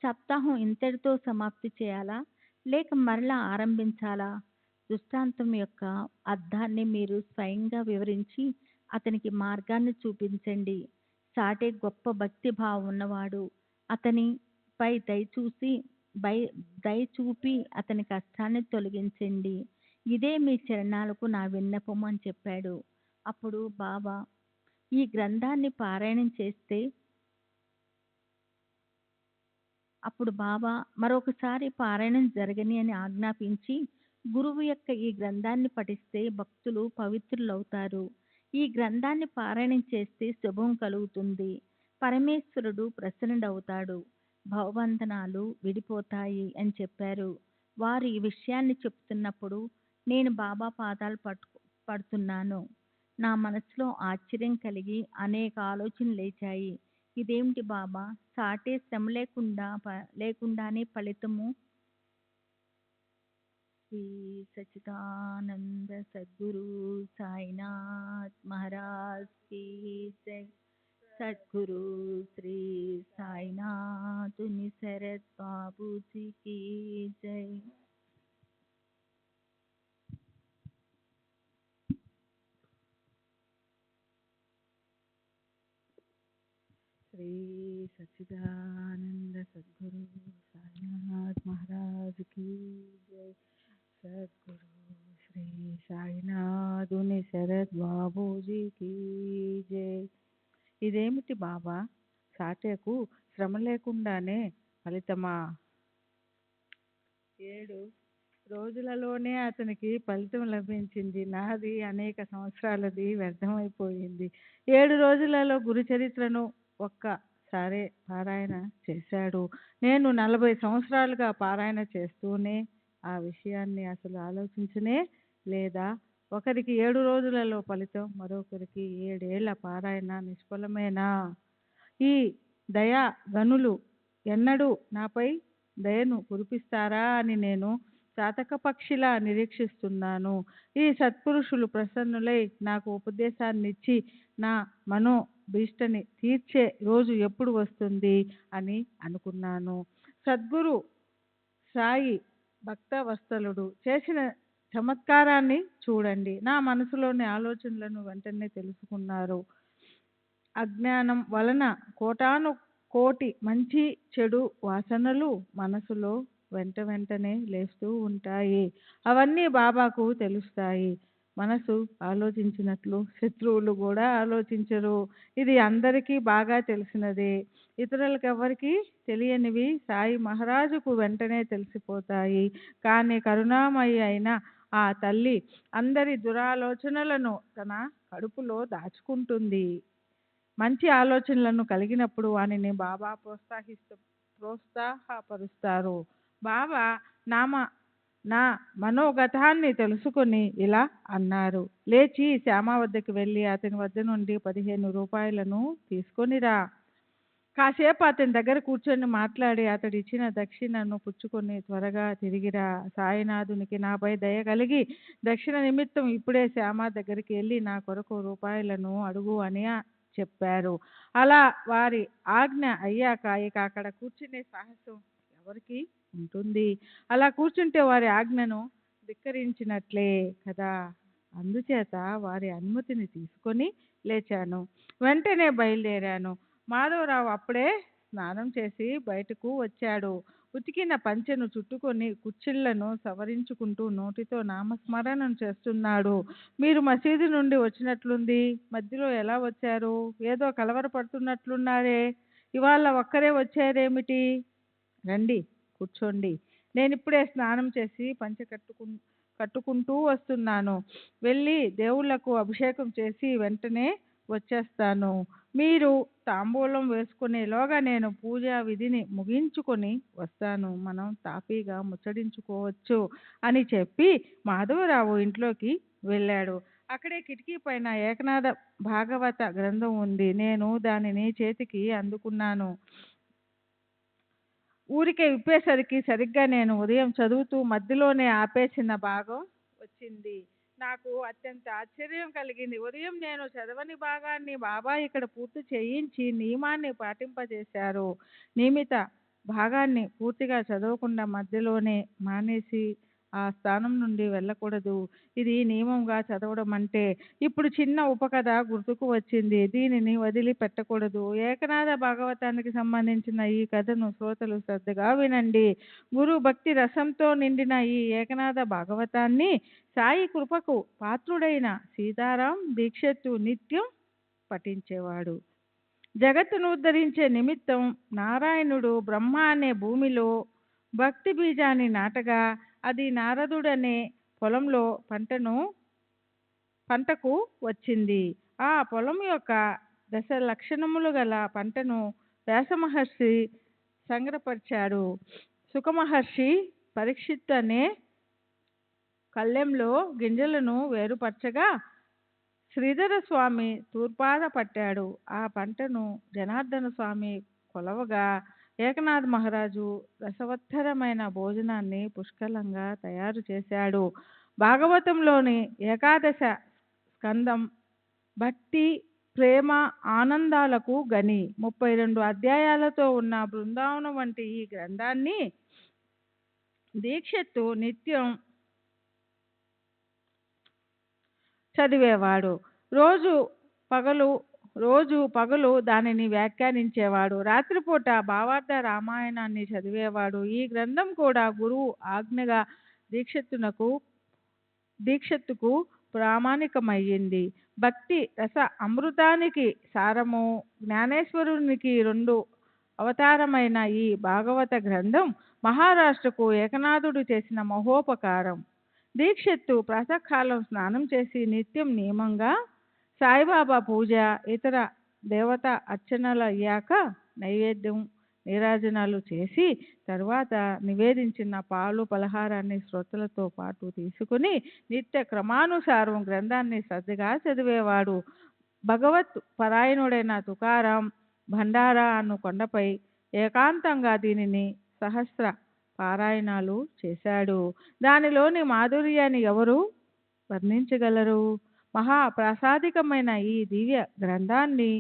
సప్తాహం ఇంతటితో సమాప్తి చేయాలా లేక మరలా ఆరంభించాలా? దృష్టాంతం యొక్క అర్థాన్ని మీరు స్వయంగా వివరించి అతనికి మార్గాన్ని చూపించండి. సాటే గొప్ప భక్తి భావం ఉన్నవాడు. అతనిపై దయ చూపి అతని కష్టాన్ని తొలగించండి. ఇదే మీ చరణాలకు నా విన్నపం అని చెప్పాడు. అప్పుడు బాబా ఈ గ్రంథాన్ని పారాయణం చేస్తే మరొకసారి పారాయణం జరగని అని ఆజ్ఞాపించి, గురువు యొక్క ఈ గ్రంథాన్ని పఠిస్తే భక్తులు పవిత్రులవుతారు. ఈ గ్రంథాన్ని పారాయణం చేస్తే శుభం కలుగుతుంది. పరమేశ్వరుడు ప్రసన్నుడవుతాడు. భవబంధనాలు విడిపోతాయి అని చెప్పారు. వారు ఈ విషయాన్ని చెప్తున్నప్పుడు నేను బాబా పాదాలు పడుతున్నాను. నా మనసులో ఆశ్చర్యం కలిగి అనేక ఆలోచనలు లేచాయి. ఇదేమిటి బాబా, సాటే శ్రమ లేకుండానే ఫలితము? శ్రీ సచ్చిదానంద సద్గురు సాయినాథ్ మహారాజ్ की जय. सद्गुरु श्री साईनाथ निसरद बाबू जी की जय. శ్రీ సచ్చిదానంద సద్గురు సాయినాథ్ మహారాజ్ की जय. సద్గురు శ్రీ సాయినాథ్ నిసరద్ బాబూజీ की जय. ఇదేమిటి బాబా, సాటేకు శ్రమ లేకుండానే ఫలితమా? 7 రోజులలోనే అతనికి ఫలితం లభించింది. నాది అనేక సంవత్సరాలది వ్యర్థమైపోయింది. 7 రోజులలో గురు చరిత్రను ఒక్కసారే పారాయణ చేశాడు. నేను 40 సంవత్సరాలుగా పారాయణ చేస్తూనే ఆ విషయాన్ని అసలు ఆలోచించనే లేదా? ఒకరికి 7 రోజులలో ఫలితం, మరొకరికి 7 ఏళ్ల పారాయణ నిష్ఫలమేనా? ఈ దయా గనులు ఎన్నడూ నాపై దయను కురిపిస్తారా అని నేను చాతకపక్షిలా నిరీక్షిస్తున్నాను. ఈ సత్పురుషులు ప్రసన్నులై నాకు ఉపదేశాన్నిచ్చి నా మనోభీష్టని తీర్చే రోజు ఎప్పుడు వస్తుంది అని అనుకున్నాను. సద్గురు సాయి భక్తవత్సలుడు చేసిన చమత్కారాన్ని చూడండి. నా మనసులోని ఆలోచనలను వెంటనే తెలుసుకున్నారు. అజ్ఞానం వలన కోటాను కోటి మంచి చెడు వాసనలు మనసులో వెంటనే లేస్తూ ఉంటాయి. అవన్నీ బాబాకు తెలుస్తాయి. మనసు ఆలోచించినట్లు శత్రువులు కూడా ఆలోచించరు. ఇది అందరికీ బాగా తెలిసినదే. ఇతరులకెవరికి తెలియనివి సాయి మహారాజుకు వెంటనే తెలిసిపోతాయి. కానీ కరుణామయి అయిన ఆ తల్లి అందరి దురాలోచనలను తన కడుపులో దాచుకుంటుంది. మంచి ఆలోచనలను కలిగినప్పుడు వానిని బాబా ప్రోత్సాహపరుస్తారు. బాబా నా మనోగతాన్ని తెలుసుకొని ఇలా అన్నారు, లేచి శ్యామ వద్దకు వెళ్ళి అతని వద్ద నుండి 15 రూపాయలను తీసుకొనిరా. కాసేపు అతని దగ్గర కూర్చొని మాట్లాడి అతడు ఇచ్చిన దక్షిణను పుచ్చుకొని త్వరగా తిరిగిరా. సాయినాథునికి నాపై దయ కలిగి దక్షిణ నిమిత్తం ఇప్పుడే శ్యామ దగ్గరికి వెళ్ళి నా కొరకు రూపాయలను అడుగు అని చెప్పారు. అలా వారి ఆజ్ఞ అయ్యాక ఇక అక్కడ కూర్చునే సాహసం ఎవరికి ఉంటుంది? అలా కూర్చుంటే వారి ఆజ్ఞను ధిక్కరించినట్లే కదా. అందుచేత వారి అనుమతిని తీసుకొని లేచాను. వెంటనే బయలుదేరాను. మాధవరావు అప్పుడే స్నానం చేసి బయటకు వచ్చాడు. ఉతికిన పంచెను చుట్టుకొని కుచ్చిళ్లను సవరించుకుంటూ నోటితో నామస్మరణం చేస్తున్నాడు. మీరు మసీదు నుండి వచ్చినట్లుంది, మధ్యలో ఎలా వచ్చారు? ఏదో కలవరపడుతున్నట్లున్నారే, ఇవాళ ఒక్కరే వచ్చారేమిటి? రండి, కూర్చోండి. నేను ఇప్పుడే స్నానం చేసి కట్టుకుంటూ వస్తున్నాను. వెళ్ళి దేవుళ్ళకు అభిషేకం చేసి వెంటనే వచ్చేస్తాను. మీరు తాంబూలం వేసుకునేలోగా నేను పూజా విధిని ముగించుకొని వస్తాను. మనం తాపీగా ముచ్చడించుకోవచ్చు అని చెప్పి మాధవరావు ఇంట్లోకి వెళ్ళాడు. అక్కడే కిటికీ పైన ఏకనాథ భాగవత గ్రంథం ఉంది. నేను దానిని చేతికి అందుకున్నాను. ఊరికే విప్పేసరికి సరిగ్గా నేను ఉదయం చదువుతూ మధ్యలోనే ఆపేసిన భాగం వచ్చింది. నాకు అత్యంత ఆశ్చర్యం కలిగింది. ఉదయం నేను చదవని భాగాన్ని బాబా ఇక్కడ పూర్తి చేయించి నియమాన్ని పాటింపజేశారు. నియమిత భాగాన్ని పూర్తిగా చదవకుండా మధ్యలోనే మానేసి ఆ స్థానం నుండి వెళ్ళకూడదు. ఇది నియమంగా చదవడం అంటే. ఇప్పుడు చిన్న ఉపకథ గుర్తుకు వచ్చింది. దీనిని వదిలి పెట్టకూడదు. ఏకనాథ భాగవతానికి సంబంధించిన ఈ కథను శ్రోతలు శ్రద్ధగా వినండి. గురు భక్తి రసంతో నిండిన ఈ ఏకనాథ భాగవతాన్ని సాయి కృపకు పాత్రుడైన సీతారాం దీక్షితు నిత్యం పఠించేవాడు. జగత్తును ఉద్ధరించే నిమిత్తం నారాయణుడు బ్రహ్మ అనే భూమిలో భక్తి బీజాన్ని నాటగా అది నారదుడనే పొలంలో పంటకు వచ్చింది. ఆ పొలం యొక్క దశ లక్షణములు గల పంటను వ్యాసమహర్షి సంగ్రహపరిచాడు. సుఖమహర్షి పరీక్షిత్ అనే కళ్ళెంలో గింజలను వేరుపరచగా శ్రీధర స్వామి తూర్పాద పట్టాడు. ఆ పంటను జనార్దన స్వామి కొలవగా ఏకనాథ్ మహారాజు రసవత్తరమైన భోజనాన్ని పుష్కలంగా తయారు చేశాడు. భాగవతంలోని ఏకాదశ స్కందం భక్తి, ప్రేమ, ఆనందాలకు గని. 32 అధ్యాయాలతో ఉన్న బృందావనం వంటి ఈ గ్రంథాన్ని దీక్షిత్తు నిత్యం చదివేవాడు. రోజు పగలు దానిని వ్యాఖ్యానించేవాడు. రాత్రిపూట భావార్థ రామాయణాన్ని చదివేవాడు. ఈ గ్రంథం కూడా గురువు ఆజ్ఞగా దీక్షిత్తుకు ప్రామాణికమయ్యింది. భక్తి రస అమృతానికి సారము, జ్ఞానేశ్వరునికి 2 అవతారమైన ఈ భాగవత గ్రంథం మహారాష్ట్రకు ఏకనాథుడు చేసిన మహోపకారం. దీక్షిత్తు ప్రాతకాలం స్నానం చేసి నిత్యం నియమంగా సాయిబాబా పూజ, ఇతర దేవత అర్చనలు అయ్యాక నైవేద్యం నీరాజనాలు చేసి తర్వాత నివేదించిన పాలు పలహారాన్ని శ్రోతలతో పాటు తీసుకుని నిత్య క్రమానుసారం గ్రంథాన్ని శ్రద్ధగా చదివేవాడు. భగవత్ పరాయణుడైన తుకారాం భండారా అను కొండపై ఏకాంతంగా దీనిని సహస్ర పారాయణాలు చేశాడు. దానిలోని మాధుర్యాన్ని ఎవరు వర్ణించగలరు? మహాప్రాసాదికమైన ఈ దివ్య గ్రంథాన్ని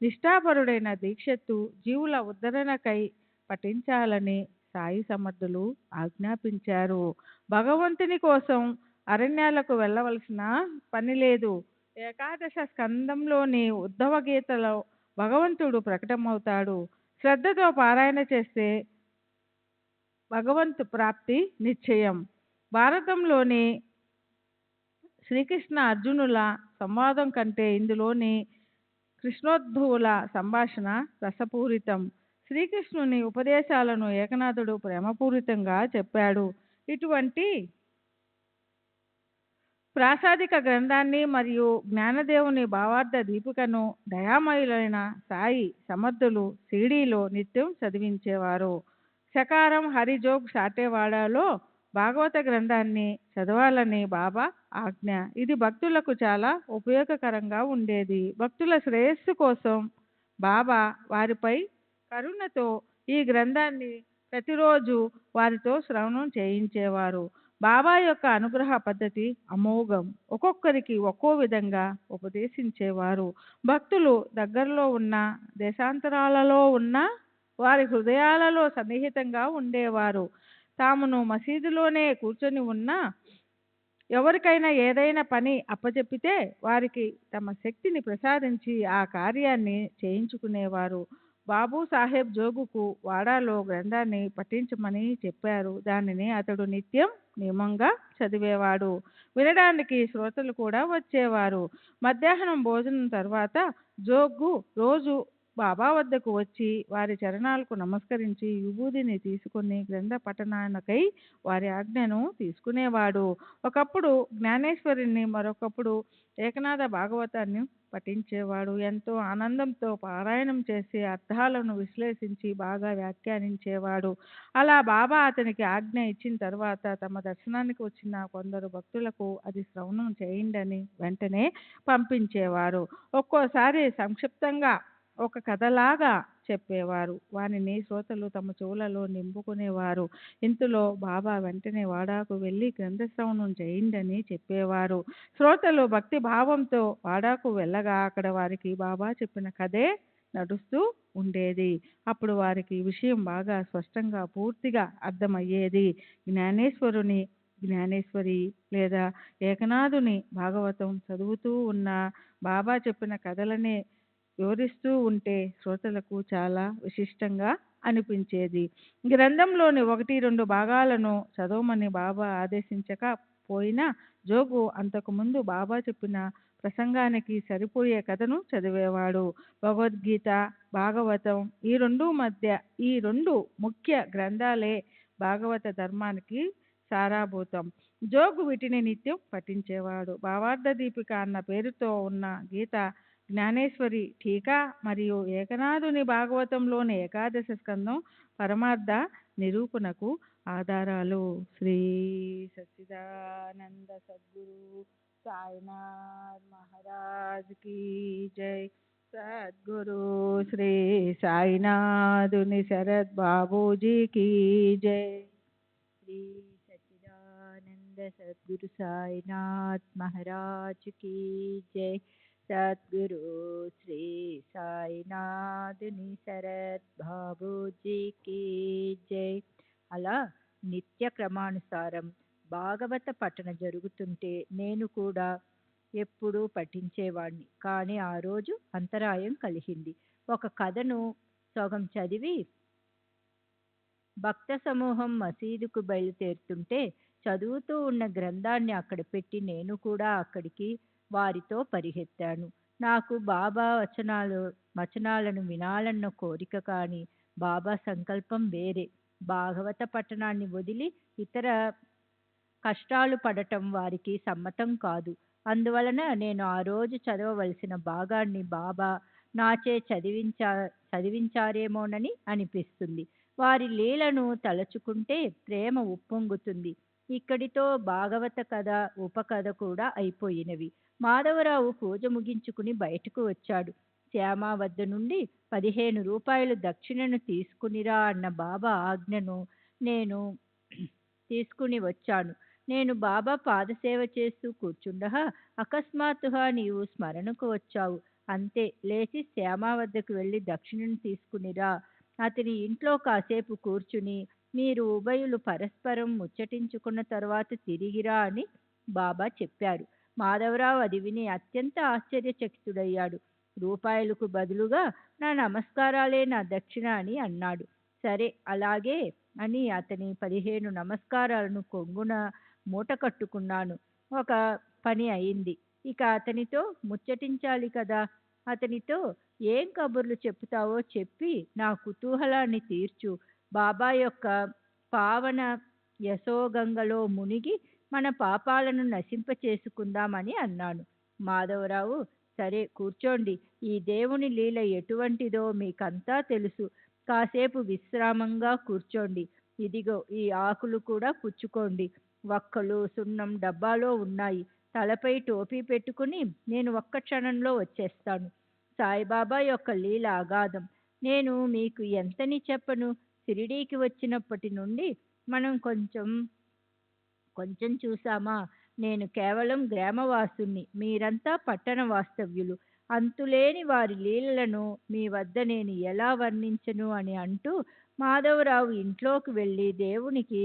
నిష్ఠాపరుడైన దీక్షిత్తు జీవుల ఉద్ధరణకై పఠించాలని సాయి సమర్థులు ఆజ్ఞాపించారు. భగవంతుని కోసం అరణ్యాలకు వెళ్ళవలసిన పని లేదు. ఏకాదశ స్కందంలోని ఉద్ధవ గీతలో భగవంతుడు ప్రకటమవుతాడు. శ్రద్ధతో పారాయణ చేస్తే భగవంతు ప్రాప్తి నిశ్చయం. భారతంలోని శ్రీకృష్ణ అర్జునుల సంవాదం కంటే ఇందులోని కృష్ణోద్భవుల సంభాషణ రసపూరితం. శ్రీకృష్ణుని ఉపదేశాలను ఏకనాథుడు ప్రేమపూరితంగా చెప్పాడు. ఇటువంటి ప్రాసాదిక గ్రంథాన్ని మరియు జ్ఞానదేవుని భావార్థ దీపికను దయామయులైన సాయి సమర్థులు సిడీలో నిత్యం చదివించేవారు. శకారం హరిజోగ్ సాటేవాడలో భాగవత గ్రంథాన్ని చదవాలని బాబా ఆజ్ఞ. ఇది భక్తులకు చాలా ఉపయోగకరంగా ఉండేది. భక్తుల శ్రేయస్సు కోసం బాబా వారిపై కరుణతో ఈ గ్రంథాన్ని ప్రతిరోజు వారితో శ్రవణం చేయించేవారు. బాబా యొక్క అనుగ్రహ పద్ధతి అమోఘం. ఒక్కొక్కరికి ఒక్కో విధంగా ఉపదేశించేవారు. భక్తులు దగ్గరలో ఉన్న దేశాంతరాలలో ఉన్న వారి హృదయాలలో సన్నిహితంగా ఉండేవారు. తామును మసీదులోనే కూర్చొని ఉన్న ఎవరికైనా ఏదైనా పని అప్పచెప్పితే వారికి తమ శక్తిని ప్రసాదించి ఆ కార్యాన్ని చేయించుకునేవారు. బాబు సాహెబ్ జోగుకు వాడాలో గ్రంథాన్ని పఠించమని చెప్పారు. దానిని అతడు నిత్యం నియమంగా చదివేవాడు. వినడానికి శ్రోతలు కూడా వచ్చేవారు. మధ్యాహ్నం భోజనం తర్వాత జోగు రోజు బాబా వద్దకు వచ్చి వారి చరణాలకు నమస్కరించి విభూదిని తీసుకుని గ్రంథ పఠనానికై వారి ఆజ్ఞను తీసుకునేవాడు. ఒకప్పుడు జ్ఞానేశ్వరిని, మరొకప్పుడు ఏకనాథ భాగవతాన్ని పఠించేవాడు. ఎంతో ఆనందంతో పారాయణం చేసి అర్థాలను విశ్లేషించి బాగా వ్యాఖ్యానించేవాడు. అలా బాబా అతనికి ఆజ్ఞ ఇచ్చిన తర్వాత తమ దర్శనానికి వచ్చిన కొందరు భక్తులకు అది శ్రవణం చేయండి వెంటనే పంపించేవారు. ఒక్కోసారి సంక్షిప్తంగా ఒక కథలాగా చెప్పేవారు. వారిని శ్రోతలు తమ చెవులలో నింపుకునేవారు. ఇంతలో బాబా వెంటనే వాడాకు వెళ్ళి గ్రంథశ్రవణం చేయండి చెప్పేవారు. శ్రోతలు భక్తి భావంతో వాడాకు వెళ్ళగా అక్కడ వారికి బాబా చెప్పిన కథే నడుస్తూ ఉండేది. అప్పుడు వారికి విషయం బాగా స్పష్టంగా పూర్తిగా అర్థమయ్యేది. జ్ఞానేశ్వరి లేదా ఏకనాథుని భాగవతం చదువుతూ ఉన్న బాబా చెప్పిన కథలనే వివరిస్తూ ఉంటే శ్రోతలకు చాలా విశిష్టంగా అనిపించేది. గ్రంథంలోని 1-2 భాగాలను చదవమని బాబా ఆదేశించకపోయినా జోగు అంతకుముందు బాబా చెప్పిన ప్రసంగానికి సరిపోయే కథను చదివేవాడు. భగవద్గీత, భాగవతం ఈ రెండు ముఖ్య గ్రంథాలే భాగవత ధర్మానికి సారాభూతం. జోగు వీటిని నిత్యం పఠించేవాడు. భావార్థ దీపిక అన్న పేరుతో ఉన్న గీత, జ్ఞానేశ్వరి టీకా మరియు ఏకనాథుని భాగవతంలోని ఏకాదశ స్కందం పరమార్థ నిరూపణకు ఆధారాలు. శ్రీ సచ్చిదానంద సద్గురు సాయినాథ్ మహారాజ్ కీ జై. సద్గురు శ్రీ సాయినాథుని శరత్ బాబూజీ కీ జై. శ్రీ సచ్చిదానంద సద్గురు సాయినాథ్ మహారాజ్ కీ జై. సద్గురు శ్రీ సాయినాథుని శరత్ బాబూజీ కీ జై. అలా నిత్య క్రమానుసారం భాగవత పఠన జరుగుతుంటే నేను కూడా ఎప్పుడూ పఠించేవాడిని. కానీ ఆ రోజు అంతరాయం కలిగింది. ఒక కథను సగం చదివి భక్త సమూహం మసీదుకు బయలుదేరుతుంటే చదువుతూ ఉన్న గ్రంథాన్ని అక్కడ పెట్టి నేను కూడా అక్కడికి వారితో పరిగెత్తాను. నాకు బాబా వచనాలను వినాలన్న కోరిక, కానీ బాబా సంకల్పం వేరే. భాగవత పఠనాన్ని వదిలి ఇతర కష్టాలు పడటం వారికి సమ్మతం కాదు. అందువలన నేను ఆ రోజు చదవవలసిన భాగాన్ని బాబా నాచే చదివించారేమోనని అనిపిస్తుంది. వారి లీలను తలచుకుంటే ప్రేమ ఉప్పొంగుతుంది. ఇక్కడితో భాగవత కథ, ఉపకథ కూడా అయిపోయినవి. మాధవరావు పూజ ముగించుకుని బయటకు వచ్చాడు. శ్యామ వద్ద నుండి 15 రూపాయలు దక్షిణను తీసుకునిరా అన్న బాబా ఆజ్ఞను నేను తీసుకుని వచ్చాను. నేను బాబా పాదసేవ చేస్తూ కూర్చుండగా అకస్మాత్తుగా నీవు స్మరణకు వచ్చావు. అంతే, లేచి శ్యామ వద్దకు వెళ్ళి దక్షిణను తీసుకునిరా. అతని ఇంట్లో కాసేపు కూర్చుని మీరు ఉభయులు పరస్పరం ముచ్చటించుకున్న తర్వాత తిరిగిరా అని బాబా చెప్పారు. మాధవరావు అది విని అత్యంత ఆశ్చర్యచకితుడయ్యాడు. రూపాయలకు బదులుగా నా నమస్కారాలే నా దక్షిణ అని అన్నాడు. సరే అలాగే అని అతని 15 నమస్కారాలను కొంగున మూట కట్టుకున్నాను. ఒక పని అయింది. ఇక అతనితో ముచ్చటించాలి కదా. అతనితో ఏం కబుర్లు చెప్తావో చెప్పి నా కుతూహలాన్ని తీర్చు. బాబా యొక్క పావన యశోగంగలో మునిగి మన పాపాలను నశింపచేసుకుందామని అన్నాను. మాధవరావు సరే కూర్చోండి. ఈ దేవుని లీల ఎటువంటిదో మీకంతా తెలుసు. కాసేపు విశ్రామంగా కూర్చోండి. ఇదిగో ఈ ఆకులు కూడా పుచ్చుకోండి. వక్కలు, సున్నం డబ్బాలో ఉన్నాయి. తలపై టోపీ పెట్టుకుని నేను ఒక్క క్షణంలో వచ్చేస్తాను. సాయిబాబా యొక్క లీల అగాధం. నేను మీకు ఎంతని చెప్పను. షిరిడీకి వచ్చినప్పటి నుండి మనం కొంచెం చూసామా. నేను కేవలం గ్రామవాసుని, మీరంతా పట్టణ వాస్తవ్యులు. అంతులేని వారి లీలలను మీ వద్ద నేను ఎలా వర్ణించను అని అంటూ మాధవరావు ఇంట్లోకి వెళ్ళి దేవునికి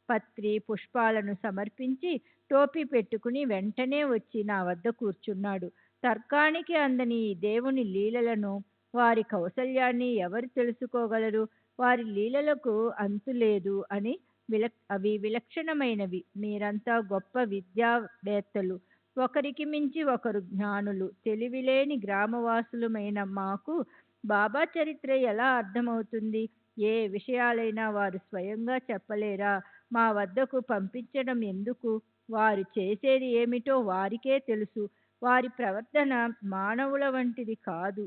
పత్రి పుష్పాలను సమర్పించి టోపీ పెట్టుకుని వెంటనే వచ్చి నా వద్ద కూర్చున్నాడు. తర్కానికి అందని ఈ దేవుని లీలలను, వారి కౌశల్యాన్ని ఎవరు తెలుసుకోగలరు? వారి లీలలకు అంతులేదు అని అవి విలక్షణమైనవి. మీరంతా గొప్ప విద్యావేత్తలు, ఒకరికి మించి ఒకరు జ్ఞానులు. తెలివిలేని గ్రామవాసులమైన మాకు బాబా చరిత్ర ఎలా అర్థమవుతుంది? ఏ విషయాలైనా వారు స్వయంగా చెప్పలేరా? మా వద్దకు పంపించడం ఎందుకు? వారు చేసేది ఏమిటో వారికే తెలుసు. వారి ప్రవర్తన మానవుల వంటిది కాదు.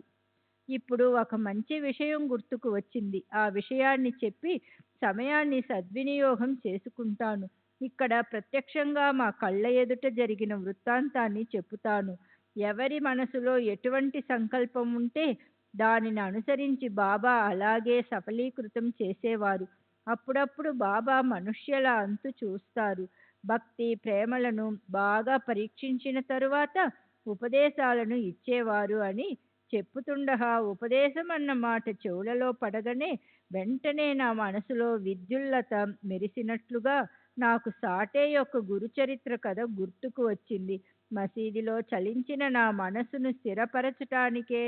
ఇప్పుడు ఒక మంచి విషయం గుర్తుకు వచ్చింది. ఆ విషయాన్ని చెప్పి సమయాన్ని సద్వినియోగం చేసుకుంటాను. ఇక్కడ ప్రత్యక్షంగా మా కళ్ళ ఎదుట జరిగిన వృత్తాంతాన్ని చెప్పుతాను. ఎవరి మనసులో ఎటువంటి సంకల్పం ఉంటే దానిని అనుసరించి బాబా అలాగే సఫలీకృతం చేసేవారు. అప్పుడప్పుడు బాబా మనుష్యుల అంతు చూస్తారు. భక్తి ప్రేమలను బాగా పరీక్షించిన తరువాత ఉపదేశాలను ఇచ్చేవారు అని చెప్పుతుండగా ఉపదేశం అన్న మాట చెవులలో పడగానే వెంటనే నా మనసులో విద్యుల్లత మెరిసినట్లుగా నాకు సాటే యొక్క గురుచరిత్ర కథ గుర్తుకు వచ్చింది. మసీదులో చలించిన నా మనసును స్థిరపరచటానికే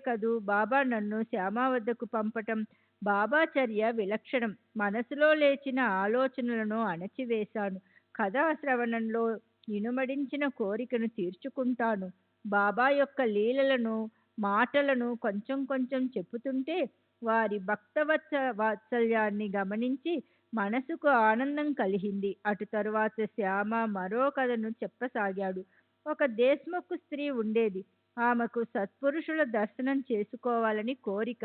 కదూ బాబా నన్ను శ్యామ వద్దకు పంపటం. బాబా చర్య విలక్షణం. మనసులో లేచిన ఆలోచనలను అణచివేశాను. కథా శ్రవణంలో ఇనుమడించిన కోరికను తీర్చుకుంటాను. బాబా యొక్క లీలలను మాటలను కొంచెం కొంచెం చెప్పుతుంటే వారి వాత్సల్యాన్ని గమనించి మనసుకు ఆనందం కలిగింది. అటు తరువాత శ్యామ మరో కథను చెప్పసాగాడు. ఒక దేశ్ముఖ్ స్త్రీ ఉండేది. ఆమెకు సత్పురుషుల దర్శనం చేసుకోవాలని కోరిక.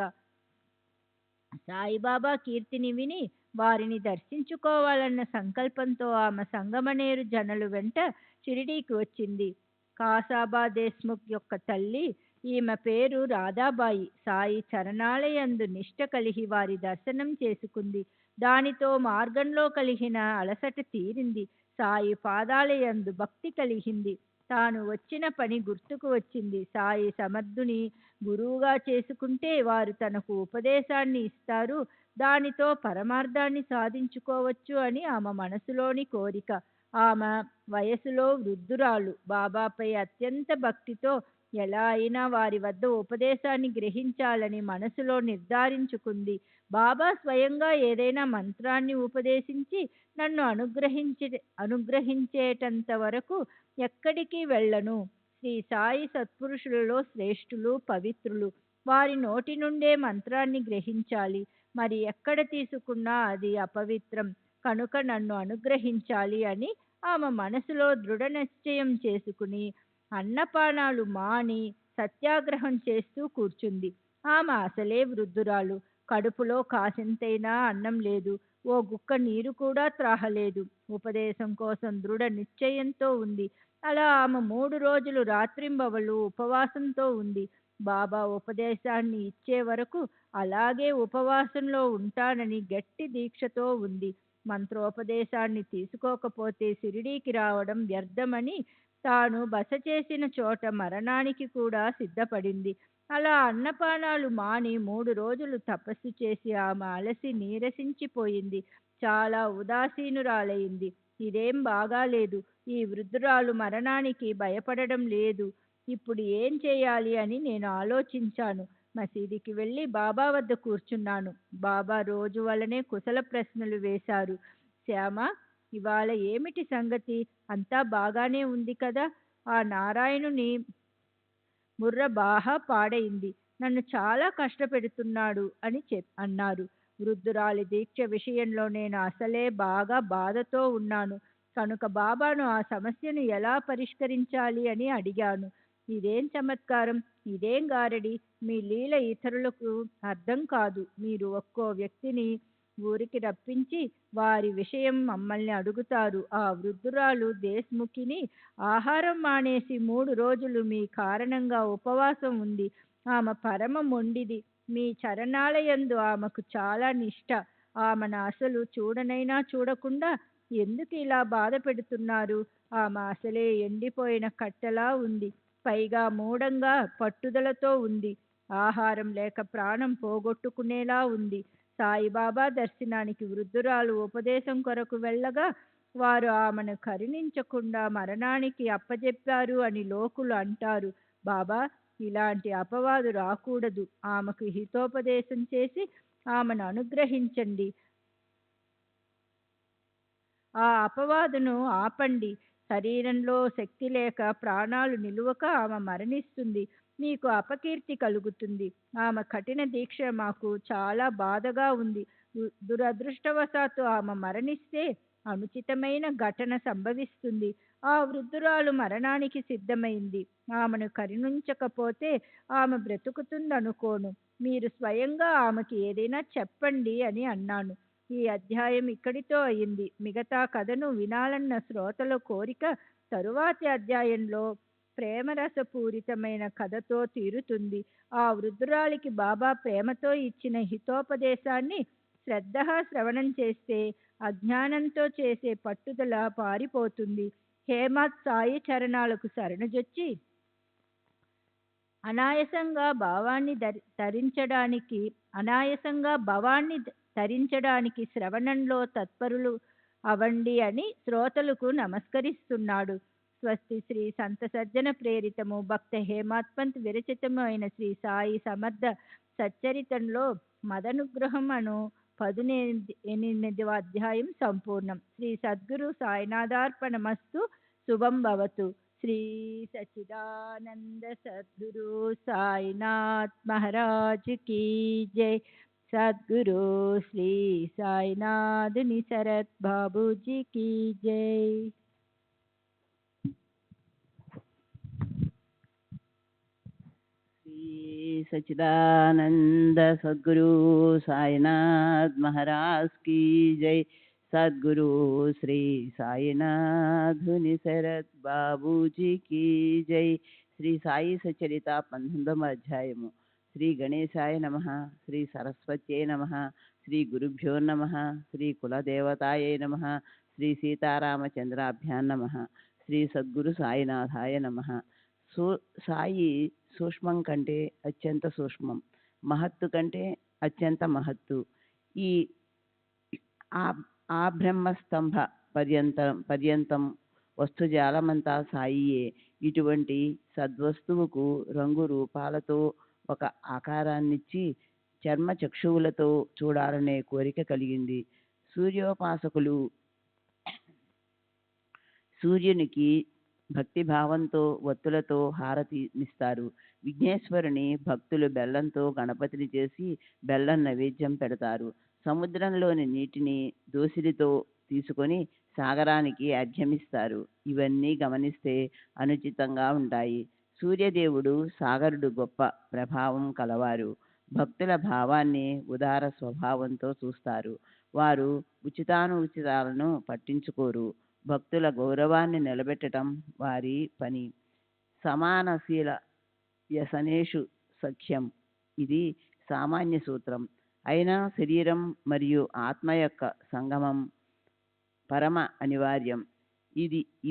సాయిబాబా కీర్తిని విని వారిని దర్శించుకోవాలన్న సంకల్పంతో ఆమె సంగమనేరు జనులు వెంట షిరిడీకి వచ్చింది. కాసాబా దేశ్ముఖ్ యొక్క తల్లి. ఈమె పేరు రాధాబాయి. సాయి చరణాలయందు నిష్ట కలిగి వారి దర్శనం చేసుకుంది. దానితో మార్గంలో కలిగిన అలసట తీరింది. సాయి పాదాలయందు భక్తి కలిగింది. తాను వచ్చిన పని గుర్తుకు వచ్చింది. సాయి సమర్థుని గురువుగా చేసుకుంటే వారు తనకు ఉపదేశాన్ని ఇస్తారు. దానితో పరమార్థాన్ని సాధించుకోవచ్చు అని ఆమె మనసులోని కోరిక. ఆమె వయసులో వృద్ధురాలు. బాబాపై అత్యంత భక్తితో ఎలా అయినా వారి వద్ద ఉపదేశాన్ని గ్రహించాలని మనసులో నిర్ధారించుకుంది. బాబా స్వయంగా ఏదైనా మంత్రాన్ని ఉపదేశించి నన్ను అనుగ్రహించేటంత వరకు ఎక్కడికి వెళ్ళను. శ్రీ సాయి సత్పురుషులలో శ్రేష్ఠులు, పవిత్రులు. వారి నోటి నుండే మంత్రాన్ని గ్రహించాలి. మరి ఎక్కడ తీసుకున్నా అది అపవిత్రం. కనుక నన్ను అనుగ్రహించాలి అని ఆమె మనసులో దృఢ నిశ్చయం చేసుకుని అన్నపానాలు మాని సత్యాగ్రహం చేస్తూ కూర్చుంది. ఆమె అసలే వృద్ధురాలు. కడుపులో కాసింతైనా అన్నం లేదు. ఓ గుక్క నీరు కూడా త్రాహలేదు. ఉపదేశం కోసం దృఢ నిశ్చయంతో ఉంది. అలా ఆమె 3 రోజులు రాత్రింబవళ్ళు ఉపవాసంతో ఉంది. బాబా ఉపదేశాన్ని ఇచ్చే వరకు అలాగే ఉపవాసంలో ఉంటానని గట్టి దీక్షతో ఉంది. మంత్రోపదేశాన్ని తీసుకోకపోతే షిరిడీకి రావడం వ్యర్థమని తాను బస చేసిన చోట మరణానికి కూడా సిద్ధపడింది. అలా అన్నపానాలు మాని 3 రోజులు తపస్సు చేసి ఆమె అలసి నీరసించిపోయింది. చాలా ఉదాసీనురాలైంది. ఇదేం బాగాలేదు. ఈ వృద్ధురాలు మరణానికి భయపడడం లేదు. ఇప్పుడు ఏం చేయాలి అని నేను ఆలోచించాను. మసీదుకి వెళ్ళి బాబా వద్ద కూర్చున్నాను. బాబా రోజు వలనే కుశల ప్రశ్నలు వేశారు. శ్యామ, ఇవాళ ఏమిటి సంగతి? అంతా బాగానే ఉంది కదా? ఆ నారాయణుని బుర్ర బాగా పాడైంది. నన్ను చాలా కష్టపెడుతున్నాడు అని అన్నారు. వృద్ధురాలి దీక్ష విషయంలో నేను అసలే బాగా బాధతో ఉన్నాను. కనుక బాబాను ఆ సమస్యను ఎలా పరిష్కరించాలి అని అడిగాను. ఇదేం చమత్కారం, ఇదేం గారడి, మీ లీల ఇతరులకు అర్థం కాదు. మీరు ఒక్కో వ్యక్తిని ఊరికి రప్పించి వారి విషయం మమ్మల్ని అడుగుతారు. ఆ వృద్ధురాలు దేశ్ముఖిని ఆహారం మానేసి 3 రోజులు మీ కారణంగా ఉపవాసం ఉంది. ఆమె పరమ మొండిది. మీ చరణాలయందు ఆమెకు చాలా నిష్ఠ. ఆమెను అసలు చూడనైనా చూడకుండా ఎందుకు ఇలా బాధ పెడుతున్నారు? ఆమె అసలే ఎండిపోయిన కట్టెలా ఉంది. పైగా మూఢంగా పట్టుదలతో ఉంది. ఆహారం లేక ప్రాణం పోగొట్టుకునేలా ఉంది. సాయిబాబా దర్శనానికి వృద్ధురాలు ఉపదేశం కొరకు వెళ్ళగా వారు ఆమెను కరుణించకుండా మరణానికి అప్పజెప్పారు అని లోకులు అంటారు. బాబా, ఇలాంటి అపవాదు రాకూడదు. ఆమెకు హితోపదేశం చేసి ఆమెను అనుగ్రహించండి. ఆ అపవాదును ఆపండి. శరీరంలో శక్తి లేక ప్రాణాలు నిలువక ఆమె మరణిస్తుంది. మీకు అపకీర్తి కలుగుతుంది. ఆమె కఠిన దీక్ష మాకు చాలా బాధగా ఉంది. దురదృష్టవశాత్తు ఆమె మరణిస్తే అనుచితమైన ఘటన సంభవిస్తుంది. ఆ వృద్ధురాలు మరణానికి సిద్ధమైంది. ఆమెను కరుణించకపోతే ఆమె బ్రతుకుతుందనుకోను. మీరు స్వయంగా ఆమెకి ఏదైనా చెప్పండి అని అన్నాను. ఈ అధ్యాయం ఇక్కడితో అయింది. మిగతా కథను వినాలన్న శ్రోతల కోరిక తరువాతి అధ్యాయంలో ప్రేమరసపూరితమైన కథతో తీరుతుంది. ఆ వృద్ధురాలికి బాబా ప్రేమతో ఇచ్చిన హితోపదేశాన్ని శ్రద్ధగా శ్రవణం చేస్తే అజ్ఞానంతో చేసే పట్టుదల పారిపోతుంది. హేమత్ సాయి చరణాలకు శరణుజొచ్చి అనాయాసంగా భవాన్ని తరించడానికి శ్రవణంలో తత్పరులు అవండి అని శ్రోతలకు నమస్కరిస్తున్నాడు. స్వస్తి. శ్రీ సంత సజ్జన ప్రేరితము భక్త హేమాత్పంత్ విరచితము అయిన శ్రీ సాయి సమర్థ సచ్చరితంలో మదనుగ్రహం అను 18వ అధ్యాయం సంపూర్ణం. శ్రీ సద్గురు సాయినాథార్పణమస్తు. శుభం భవతు. శ్రీ సచ్చిదానంద సద్గురు సాయినాథ్ మహారాజ్ की जय. सद्गुरु श्री साईनाथ निसरत बाबू जी की जय. श्री सच्चिदानंद सद्गुरु साईनाथ महाराज की जय. सद्गुरु श्री साईनाथ निसरत बाबू जी की जय. श्री साई सचरिता 19వ అధ్యాయము. శ్రీ గణేశాయ నమః. శ్రీ సరస్వత్యై నమః. శ్రీ గురుభ్యో నమః. శ్రీ కులదేవతాయై నమః. శ్రీ సీతారామచంద్రాభ్యాం నమః. శ్రీ సద్గురు సాయినాథాయ నమః. సాయి సూక్ష్మం కంటే అత్యంత సూక్ష్మం, మహత్తు కంటే అత్యంత మహత్తు. ఈ ఆ బ్రహ్మస్తంభ పర్యంతం వస్తుజాలమంతా సాయియే. ఇటువంటి సద్వస్తువుకు రంగు రూపాలతో ఒక ఆకారాన్నిచ్చి చర్మ చక్షువులతో చూడాలనే కోరిక కలిగింది. సూర్యోపాసకులు సూర్యునికి భక్తిభావంతో ఒత్తులతో హారతినిస్తారు. విఘ్నేశ్వరుని భక్తులు బెల్లంతో గణపతిని చేసి బెల్లం నైవేద్యం పెడతారు. సముద్రంలోని నీటిని దోసిలితో తీసుకొని సాగరానికి అర్ఘ్యమిస్తారు. ఇవన్నీ గమనిస్తే అనుచితంగా ఉంటాయి. సూర్యదేవుడు, సాగరుడు గొప్ప ప్రభావం కలవారు. భక్తుల భావాన్ని ఉదార స్వభావంతో చూస్తారు. వారు ఉచితానుచితాలను పట్టించుకోరు. భక్తుల గౌరవాన్ని నిలబెట్టడం వారి పని. సమానశీల వ్యసనేషు సఖ్యం, ఇది సామాన్య సూత్రం. అయినా శరీరం మరియు ఆత్మ యొక్క సంగమం పరమ అనివార్యం.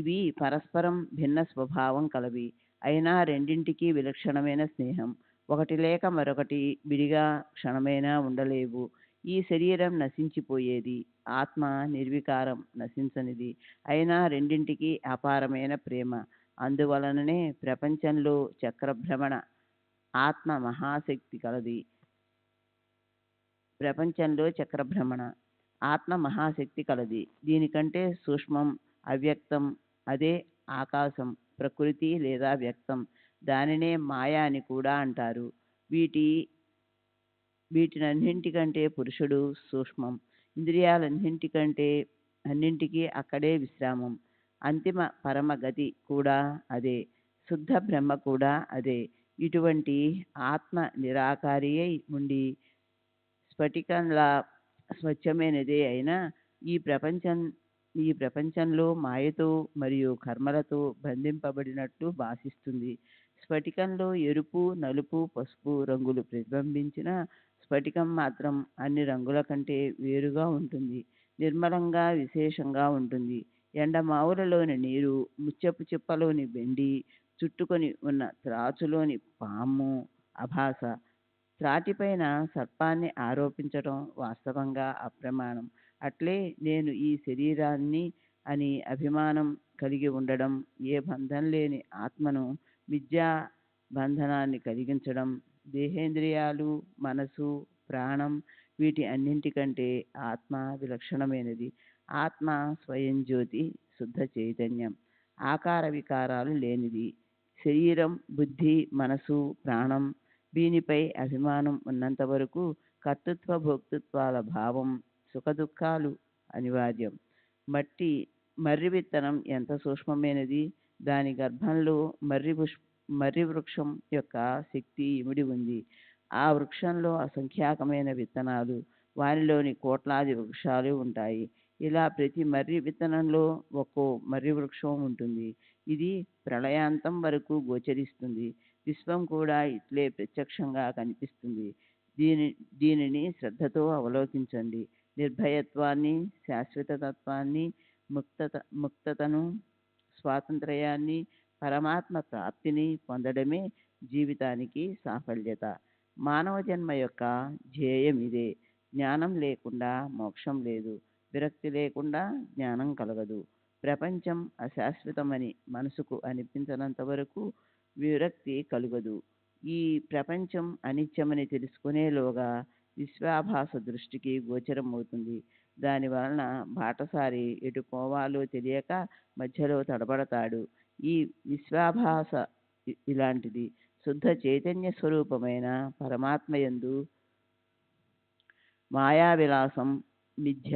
ఇవి పరస్పరం భిన్న స్వభావం కలవి. అయినా రెండింటికి విలక్షణమైన స్నేహం. ఒకటి లేక మరొకటి విడిగా క్షణమైనా ఉండలేవు. ఈ శరీరం నశించిపోయేది, ఆత్మ నిర్వికారం, నశించనిది. అయినా రెండింటికి అపారమైన ప్రేమ. అందువలననే ప్రపంచంలో చక్రభ్రమణ ఆత్మ మహాశక్తి కలది. దీనికంటే సూక్ష్మం, అవ్యక్తం, అదే ఆకాశం, ప్రకృతి లేదా వ్యక్తం. దానినే మాయా అని కూడా అంటారు. వీటినన్నింటికంటే పురుషుడు సూక్ష్మం. అన్నింటికీ అక్కడే విశ్రామం. అంతిమ పరమగతి కూడా అదే. శుద్ధ బ్రహ్మ కూడా అదే. ఇటువంటి ఆత్మ నిరాకారి అయి ఉండి స్ఫటికంలా స్వచ్ఛమైనదే అయినా ఈ ప్రపంచంలో మాయతో మరియు కర్మలతో బంధింపబడినట్లు భాషిస్తుంది. స్ఫటికంలో ఎరుపు, నలుపు, పసుపు రంగులు ప్రతిబింబించిన స్ఫటికం మాత్రం అన్ని రంగుల కంటే వేరుగా ఉంటుంది. నిర్మలంగా, విశేషంగా ఉంటుంది. ఎండమావులలోని నీరు, ముత్యపు చిప్పలోని వెండి, చుట్టుకొని ఉన్న త్రాచులోని పాము అభాస. త్రాటిపైన సర్పాన్ని ఆరోపించటం వాస్తవంగా అప్రమాణం. అట్లే నేను ఈ శరీరాన్ని అని అభిమానం కలిగి ఉండడం, ఏ బంధం లేని ఆత్మను మిథ్యా బంధనాన్ని కలిగించడం. దేహేంద్రియాలు, మనసు, ప్రాణం వీటి అన్నింటికంటే ఆత్మ విలక్షణమైనది. ఆత్మ స్వయం జ్యోతి, శుద్ధ చైతన్యం, ఆకార వికారాలు లేనిది. శరీరం, బుద్ధి, మనసు, ప్రాణం దీనిపై అభిమానం ఉన్నంత వరకు కర్తృత్వ భోక్తృత్వాల భావం, సుఖదుఖాలు అనివార్యం. మర్రి విత్తనం ఎంత సూక్ష్మమైనది, దాని గర్భంలో మర్రి వృక్షం యొక్క శక్తి ఇమిడి ఉంది. ఆ వృక్షంలో అసంఖ్యాకమైన విత్తనాలు, వానిలోని కోట్లాది వృక్షాలు ఉంటాయి. ఇలా ప్రతి మర్రి విత్తనంలో ఒక్కో మర్రి వృక్షం ఉంటుంది. ఇది ప్రళయాంతం వరకు గోచరిస్తుంది. విశ్వం కూడా ఇట్లే ప్రత్యక్షంగా కనిపిస్తుంది. దీనిని శ్రద్ధతో అవలోకించండి. నిర్భయత్వాన్ని, శాశ్వతత్వాన్ని, ముక్తతను, స్వాతంత్ర్యాన్ని, పరమాత్మ ప్రాప్తిని పొందడమే జీవితానికి సాఫల్యత. మానవ జన్మ యొక్క ధ్యేయం ఇదే. జ్ఞానం లేకుండా మోక్షం లేదు. విరక్తి లేకుండా జ్ఞానం కలగదు. ప్రపంచం అశాశ్వతమని మనసుకు అనిపించినంత వరకు విరక్తి కలుగదు. ఈ ప్రపంచం అనిత్యమని తెలుసుకునేలోగా విశ్వాభాస దృష్టికి గోచరం అవుతుంది. దాని వలన బాటసారి ఎటు పోవాలో తెలియక మధ్యలో తడబడతాడు. ఈ విశ్వాభాస ఇలాంటిది. శుద్ధ చైతన్య స్వరూపమైన పరమాత్మయందు మాయావిలాసం మిథ్య.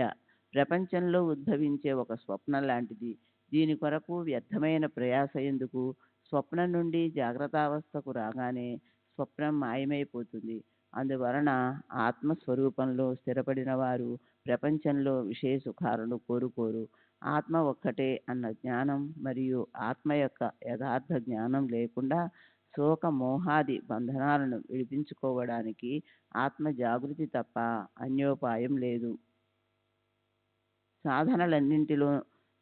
ప్రపంచంలో ఉద్భవించే ఒక స్వప్నం లాంటిది. దీని కొరకు వ్యర్థమైన ప్రయాస ఎందుకు? స్వప్నం నుండి జాగ్రత్తావస్థకు రాగానే స్వప్నం మాయమైపోతుంది. అందువలన ఆత్మస్వరూపంలో స్థిరపడిన వారు ప్రపంచంలో విషయ సుఖాలను కోరుకోరు. ఆత్మ ఒక్కటే అన్న జ్ఞానం మరియు ఆత్మ యొక్క యథార్థ జ్ఞానం లేకుండా శోక మోహాది బంధనాలను విడిపించుకోవడానికి ఆత్మ జాగృతి తప్ప అన్యోపాయం లేదు. సాధనలన్నింటిలో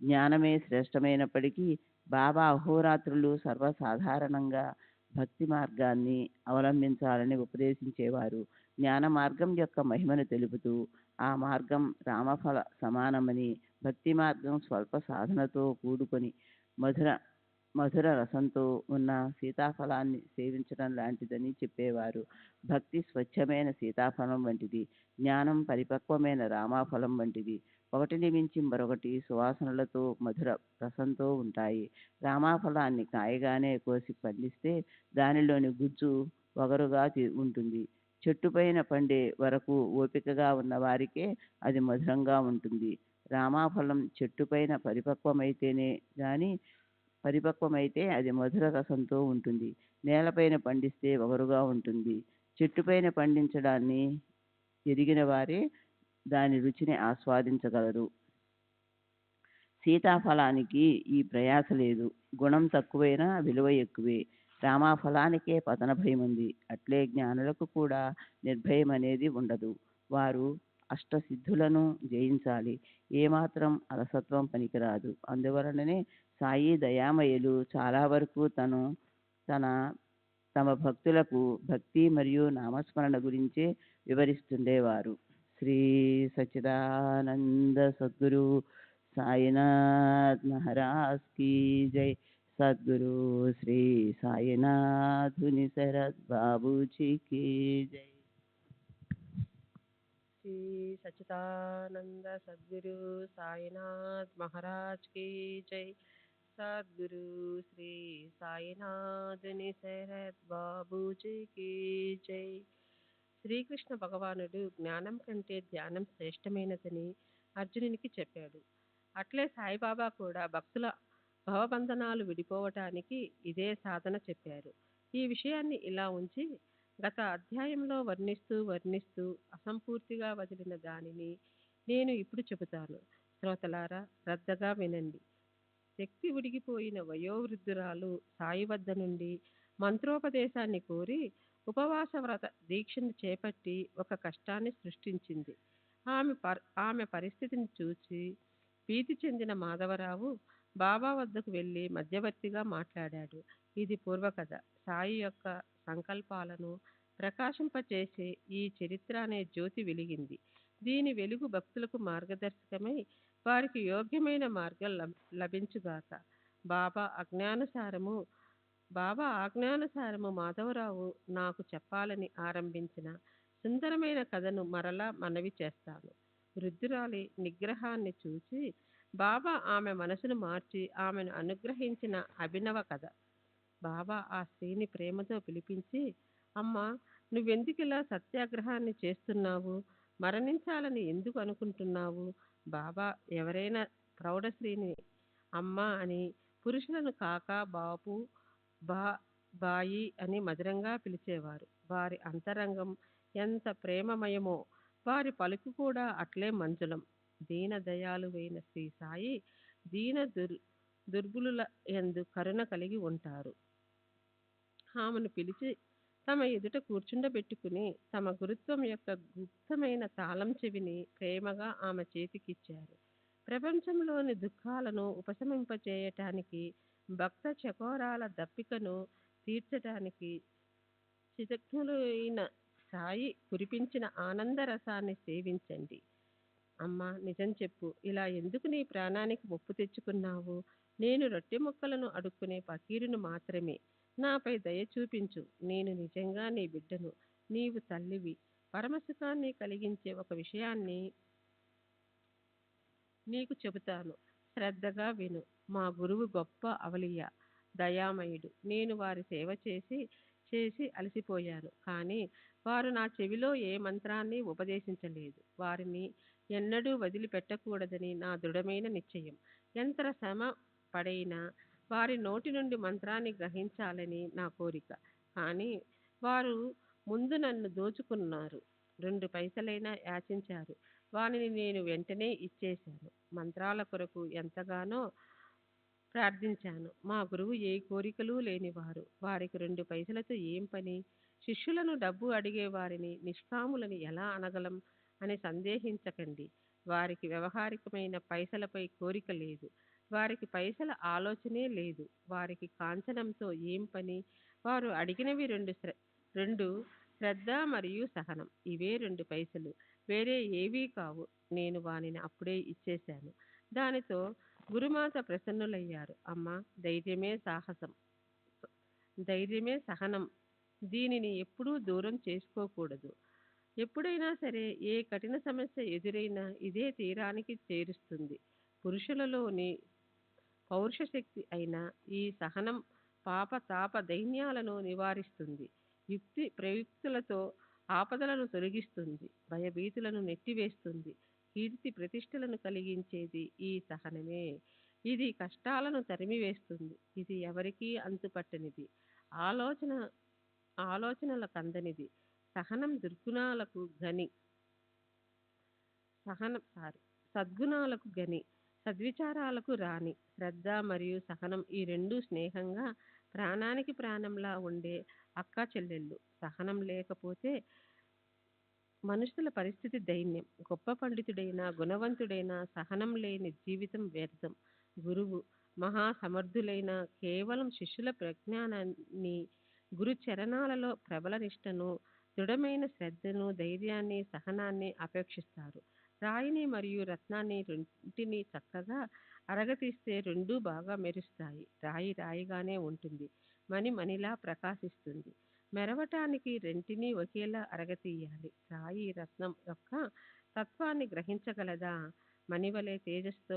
జ్ఞానమే శ్రేష్టమైనప్పటికీ బాబా అహోరాత్రులు సర్వసాధారణంగా భక్తి మార్గాన్ని అవలంబించాలని ఉపదేశించేవారు. జ్ఞాన మార్గం యొక్క మహిమను తెలుపుతూ ఆ మార్గం రామఫల సమానమని, భక్తి మార్గం స్వల్ప సాధనతో కూడుకొని మధుర రసంతో ఉన్న సీతాఫలాన్ని సేవించడం లాంటిదని చెప్పేవారు. భక్తి స్వచ్ఛమైన సీతాఫలం వంటిది. జ్ఞానం పరిపక్వమైన రామఫలం వంటిది. ఒకటిని మించి మరొకటి సువాసనలతో మధుర రసంతో ఉంటాయి. రామఫలాన్ని కాయగానే కోసి పండిస్తే దానిలోని గుజ్జు వగరుగా ఉంటుంది. చెట్టుపైన పండే వరకు ఓపికగా ఉన్న వారికే అది మధురంగా ఉంటుంది. రామఫలం చెట్టుపైన పరిపక్వమైతే అది మధుర రసంతో ఉంటుంది. నేలపైన పండిస్తే వగరుగా ఉంటుంది. చెట్టుపైన పండించడాన్ని ఎరిగిన వారే దాని రుచిని ఆస్వాదించగలరు. సీతాఫలానికి ఈ ప్రయాస లేదు. గుణం తక్కువైనా విలువ ఎక్కువే. రామఫలానికే పతన భయం ఉంది. అట్లే జ్ఞానులకు కూడా నిర్భయం అనేది ఉండదు. వారు అష్టసిద్ధులను జయించాలి. ఏమాత్రం అలసత్వం పనికిరాదు. అందువలననే సాయి దయామయులు చాలా వరకు తమ భక్తులకు భక్తి మరియు నామస్మరణ గురించే వివరిస్తుండేవారు. శ్రీ సచ్చిదానంద సద్గురు సాయినాథ్ మహారాజ్ కీ జై. సద్గురు శ్రీ సాయినాథుని శరత్ బాబూజీ కీ జై. శ్రీ సచ్చిదానంద సద్గురు సాయినాథ్ మహారాజ్ కీ జై. సద్గురు శ్రీ సాయినాథుని శరత్ బాబూజీ కీ జై. శ్రీకృష్ణ భగవానుడు జ్ఞానం కంటే ధ్యానం శ్రేష్టమైనదని అర్జునునికి చెప్పాడు. అట్లే సాయిబాబా కూడా భక్తుల భవబంధనాలు విడిపోవటానికి ఇదే సాధన చెప్పారు. ఈ విషయాన్ని ఇలా ఉంచి గత అధ్యాయంలో వర్ణిస్తూ అసంపూర్తిగా వదిలిన దానిని నేను ఇప్పుడు చెబుతాను. శ్రోతలారా, శ్రద్ధగా వినండి. శక్తి ఉడిగిపోయిన వయోవృద్ధురాలు సాయి వద్ద నుండి మంత్రోపదేశాన్ని కోరి ఉపవాస వ్రత దీక్షను చేపట్టి ఒక కష్టాన్ని సృష్టించింది. ఆమె పరిస్థితిని చూసి భీతి చెందిన మాధవరావు బాబా వద్దకు వెళ్ళి మధ్యవర్తిగా మాట్లాడాడు. ఇది పూర్వకథ. సాయి యొక్క సంకల్పాలను ప్రకాశింపచేసే ఈ చరిత్ర అనే జ్యోతి వెలిగింది. దీని వెలుగు భక్తులకు మార్గదర్శకమై వారికి యోగ్యమైన మార్గం లభించుగాక. బాబా ఆజ్ఞానుసారము మాధవరావు నాకు చెప్పాలని ఆరంభించిన సుందరమైన కథను మరలా మనవి చేస్తాను. వృద్ధురాలి నిగ్రహాన్ని చూసి బాబా ఆమె మనసును మార్చి ఆమెను అనుగ్రహించిన అభినవ కథ. బాబా ఆ స్త్రీని ప్రేమతో పిలిపించి, అమ్మా, నువ్వెందుకు ఇలా సత్యాగ్రహాన్ని చేస్తున్నావు? మరణించాలని ఎందుకు అనుకుంటున్నావు? బాబా ఎవరైనా ప్రౌఢ స్త్రీని అమ్మ అని, పురుషులను కాక, బాపు, బా బాయి అని మధురంగా పిలిచేవారు. వారి అంతరంగం ఎంత ప్రేమమయమో వారి పలుకు కూడా అట్లే మంజులం. దీన దయాళువైన శ్రీ సాయి దీన దుర్బలుల యందు కరుణ కలిగి ఉంటారు. ఆమెను పిలిచి తమ ఎదుట కూర్చుండబెట్టుకుని తమ గురుత్వం యొక్క గుప్తమైన తాళం చెవిని ప్రేమగా ఆమె చేతికిచ్చారు. ప్రపంచంలోని దుఃఖాలను ఉపశమింపచేయటానికి, భక్త చకోరాల దప్పికను తీర్చటానికి చితజ్ఞులైన సాయి కురిపించిన ఆనందరసాన్ని సేవించండి. అమ్మా, నిజం చెప్పు, ఇలా ఎందుకు నీ ప్రాణానికి ముప్పు తెచ్చుకున్నావు? నేను రొట్టె ముక్కలను అడుక్కునే పకీరును మాత్రమే. నాపై దయ చూపించు. నేను నిజంగా నీ బిడ్డను. నీవు తల్లివి. పరమసుఖాన్ని కలిగించే ఒక విషయాన్ని నీకు చెబుతాను. శ్రద్ధగా విను. మా గురువు గొప్ప అవలియ, దయామయుడు. నేను వారి సేవ చేసి చేసి అలసిపోయాను. కానీ వారు నా చెవిలో ఏ మంత్రాన్ని ఉపదేశించలేదు. వారిని ఎన్నడూ వదిలిపెట్టకూడదని నా దృఢమైన నిశ్చయం. ఎంత శ్రమ పడైనా వారి నోటి నుండి మంత్రాన్ని గ్రహించాలని నా కోరిక. కానీ వారు ముందు నన్ను దోచుకున్నారు. 2 పైసలైనా యాచించారు. వానిని నేను వెంటనే ఇచ్చేశాను. మంత్రాల కొరకు ఎంతగానో ప్రార్థించాను. మా గురువు ఏ కోరికలు లేనివారు. వారికి 2 పైసలతో ఏం పని? శిష్యులను డబ్బు అడిగే వారిని నిష్కాములని ఎలా అనగలం అని సందేహించకండి. వారికి వ్యవహారికమైన పైసలపై కోరిక లేదు. వారికి పైసల ఆలోచనే లేదు. వారికి కాంచనంతో ఏం పని? వారు అడిగినవి 2 శ్రద్ధ మరియు సహనం. ఇవే 2 పైసలు, వేరే ఏవీ కావు. నేను వానిని అప్పుడే ఇచ్చేశాను. దానితో గురుమాత ప్రసన్నులయ్యారు. అమ్మ, ధైర్యమే సహనం. దీనిని ఎప్పుడూ దూరం చేసుకోకూడదు. ఎప్పుడైనా సరే ఏ కఠిన సమస్య ఎదురైనా ఇదే తీరానికి చేరుస్తుంది. పురుషులలోని పౌరుష శక్తి అయిన ఈ సహనం పాప తాప దైన్యాలను నివారిస్తుంది. యుక్తి ప్రయుక్తులతో ఆపదలను తొలగిస్తుంది. భయభీతులను నెట్టివేస్తుంది. కీర్తి ప్రతిష్టలను కలిగించేది ఈ సహనమే. ఇది కష్టాలను తరిమివేస్తుంది. ఇది ఎవరికీ అంతుపట్టనిది, ఆలోచనల కందనిది. సహనం సద్గుణాలకు గని, సద్విచారాలకు రాణి. శ్రద్ధ మరియు సహనం ఈ 2 స్నేహంగా ప్రాణానికి ప్రాణంలా ఉండే అక్కా చెల్లెళ్ళు. సహనం లేకపోతే మనుషుల పరిస్థితి దైన్యం. గొప్ప పండితుడైన, గుణవంతుడైన సహనం లేని జీవితం వ్యర్థం. గురువు మహాసమర్థులైన కేవలం శిష్యుల ప్రజ్ఞానాన్ని, గురు చరణాలలో ప్రబల నిష్టను, దృఢమైన శ్రద్ధను, ధైర్యాన్ని, సహనాన్ని అపేక్షిస్తారు. రాయిని మరియు రత్నాన్ని రెంటిని చక్కగా అరగతీస్తే 2 బాగా మెరుస్తాయి. రాయి రాయిగానే ఉంటుంది. మణి మణిలా ప్రకాశిస్తుంది. మెరవటానికి రెంటిని ఒకేలా అరగతీయాలి. రాయి రత్నం యొక్క తత్వాన్ని గ్రహించగలదా? మణివలే తేజస్సుతో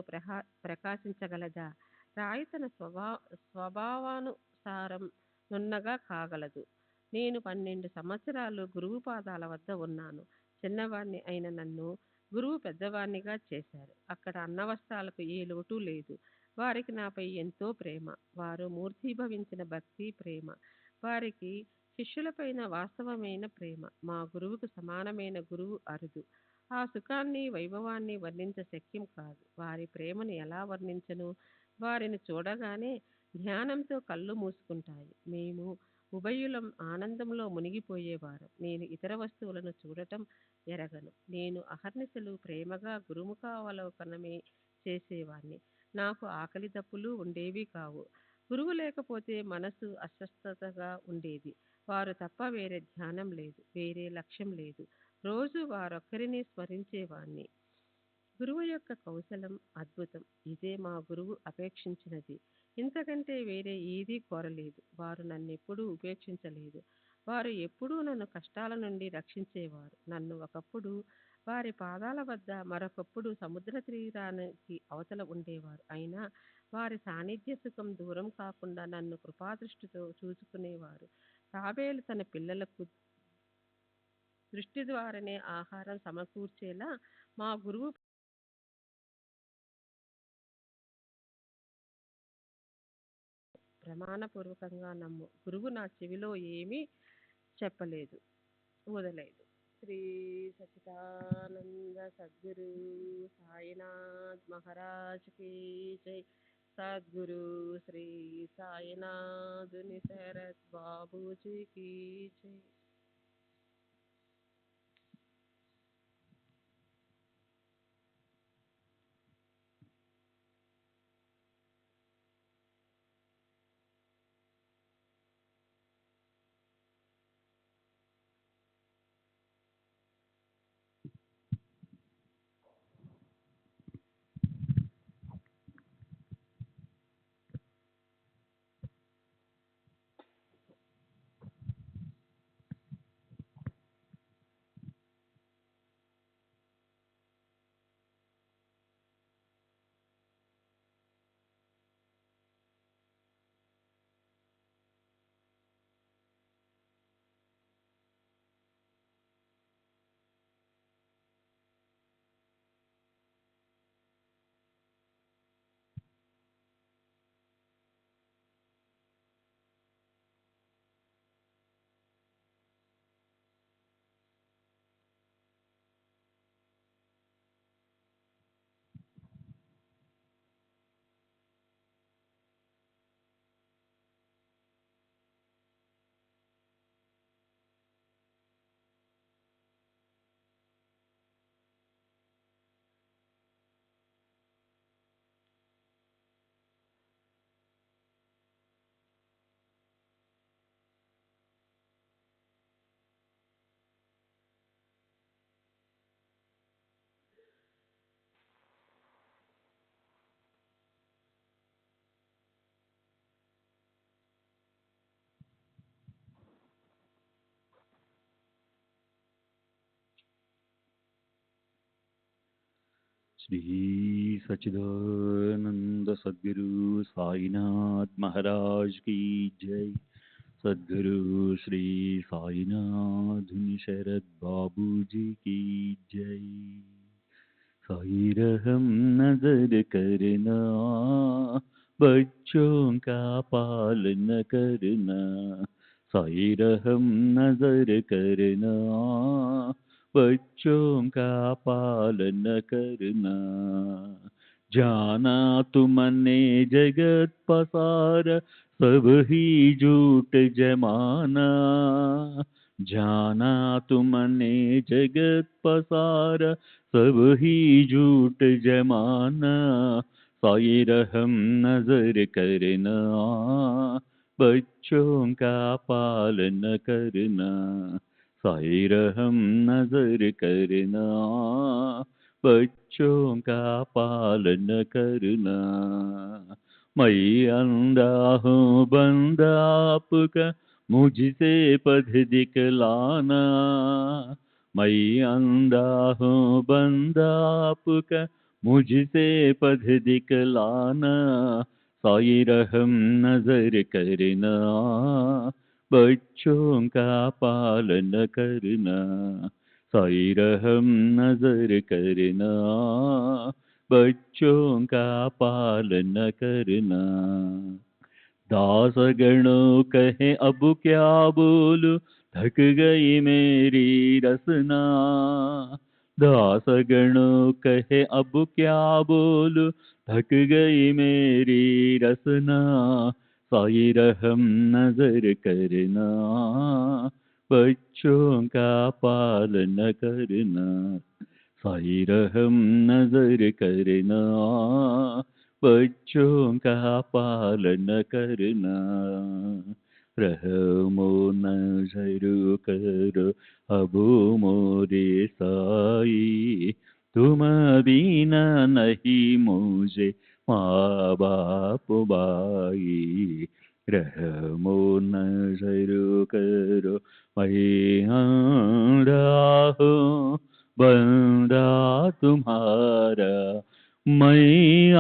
ప్రకాశించగలదా? రాయి తన స్వభావానుసారం నున్నగా కాగలదు. నేను 12 సంవత్సరాలు గురువు పాదాల వద్ద ఉన్నాను. చిన్నవాణ్ణి అయిన నన్ను గురువు పెద్దవాణ్ణిగా చేశారు. అక్కడ అన్నవస్త్రాలకు ఏ లోటు లేదు. వారికి నాపై ఎంతో ప్రేమ. వారు మూర్తీభవించిన భక్తి ప్రేమ. వారికి శిష్యులపైన వాస్తవమైన ప్రేమ. మా గురువుకు సమానమైన గురువు అరుదు. ఆ సుఖాన్ని, వైభవాన్ని వర్ణించ శక్యం కాదు. వారి ప్రేమను ఎలా వర్ణించను? వారిని చూడగానే ధ్యానంతో కళ్ళు మూసుకుంటాయి. మేము ఉభయులం ఆనందంలో మునిగిపోయేవారం. నేను ఇతర వస్తువులను చూడటం ఎరగను. నేను అహర్నిశలు ప్రేమగా గురుముఖావలోకనమే చేసేవాణ్ణి. నాకు ఆకలి దప్పులు ఉండేవి కావు. గురువు లేకపోతే మనసు అస్వస్థతగా ఉండేది. వారు తప్ప వేరే ధ్యానం లేదు, వేరే లక్ష్యం లేదు. రోజు వారొక్కరిని స్మరించేవాణ్ణి. గురువు యొక్క కౌశలం అద్భుతం. ఇదే మా గురువు అపేక్షించినది. ఇంతకంటే వేరే ఏదీ కోరలేదు. వారు నన్నెప్పుడూ ఉపేక్షించలేదు. వారు ఎప్పుడూ నన్ను కష్టాల నుండి రక్షించేవారు. నన్ను ఒకప్పుడు వారి పాదాల వద్ద, మరొకప్పుడు సముద్ర తీరానికి అవతల ఉండేవారు. అయినా వారి సాన్నిధ్య సుఖం దూరం కాకుండా నన్ను కృపాదృష్టితో చూసుకునేవారు. తాబేలు తన పిల్లలకు దృష్టి ద్వారానే ఆహారం సమకూర్చేలా మా గురువు ప్రమాణపూర్వకంగా నమ్ము. గురువు నా చెవిలో ఏమీ చెప్పలేదు, వదలేదు. శ్రీ సచిదానంద సద్గురు సాయినాథ్ మహారాజ్ కి జై. సద్గురు శ్రీ సాయినాథుని శరత్ బాబూజీ की जय. श्री सच्चिदानंद सद्गुरु साईनाथ महाराज की जय. सद्गुरु श्री साईनाथ शरद बाबूजी की जय. साई रहम नजर करना, बच्चों का पालन करना. साई रहम नजर करना, बच्चों का पालन करना. जाना तुमने जगत पसार, सब ही झूठ जमाना. जाना तुमने जगत पसार, सब ही झूठ जमाना. साई रहम नजर करना, बच्चों का पालन करना. साई रहम नजर करना, बच्चों का पालन करना. मैं अंधा हूँ बंदा आपका, मुझसे पथ दिखलाना. मैं अंधा हूँ बंदा आपका, मुझसे पथ दिखलाना. साई रहम नजर करना, बच्चों का पालन करना. साई रहम नजर करना, बच्चों का पालन करना. दास गणों कहे अब क्या बोलूं, थक गई मेरी रसना. दास गणों कहे अब क्या बोलूं, थक गई मेरी रसना. साई रहम नजर करना, बच्चों का पालन करना. साई रहम नजर करना, बच्चों का पालन करना. रहमो नजर करो अब मोरे साई, तुम बिना नहीं मुझे माँ बाप भाई. रहमो नजर करो मैं अंधा हूँ बंदा तुम्हारा. मैं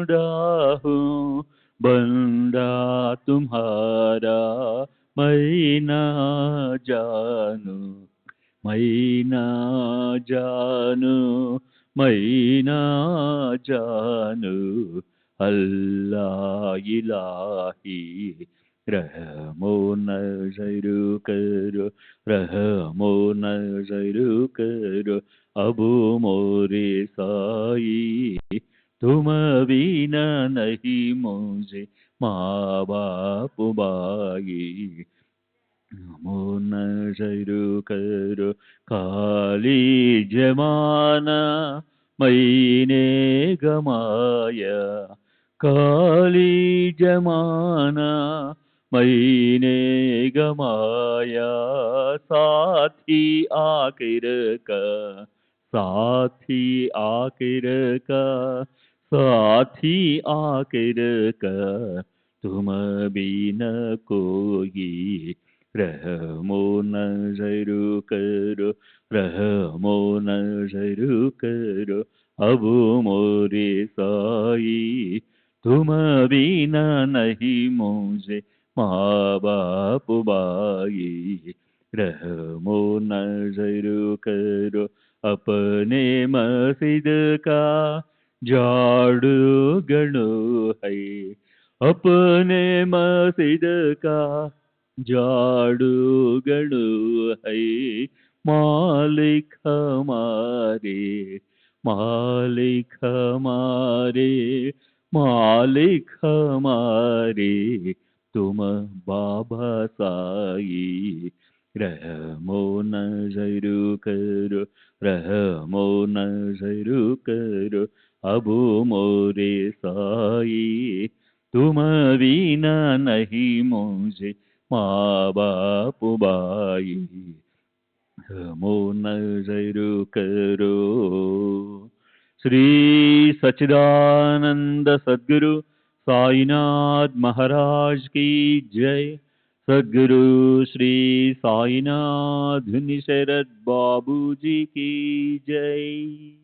मुड़ा हूँ बंदा तुम्हारा, मैं ना जानू, मैं ना जानू, मैं ना जानू, अल्लाह इलाही रहमो नज़र करो, रहमो नज़र करो, अबू मोरे साई, तुम बिना नहीं मुझे माँ बाप बाई, नमो नज़र करो, खाली जमाना मैंने गमाया, खाली जमाना मैंने गमाया, साथी आखिर का, साथी आखिर का, साथी आखिर का, तुम बिना कोई, रहमो नज़र करो, रहमो नज़र करो, अबू मोरे साई, तुम बिना नहीं मुझे माँ बाप बाई, रहमो नज़र करो, अपने मस्जिद का झाड़ू गणो है, अपने मस्जिद का झाड़ू गणो है, मालिक हमारे, मालिक हमारे, मालिक हमारे, तुम बाबा साई, रहमो नज़र करो, रहमो नज़र करो, अबू मोरे साई, तुम बिना नहीं मुझे माँ बाप बाई, रहमो नज़र करो। श्री सच्चिदानंद सद्गुरु साईनाथ महाराज की जय। सद्गुरु श्री साईनाथ धुनी शरद बाबू जी की जय।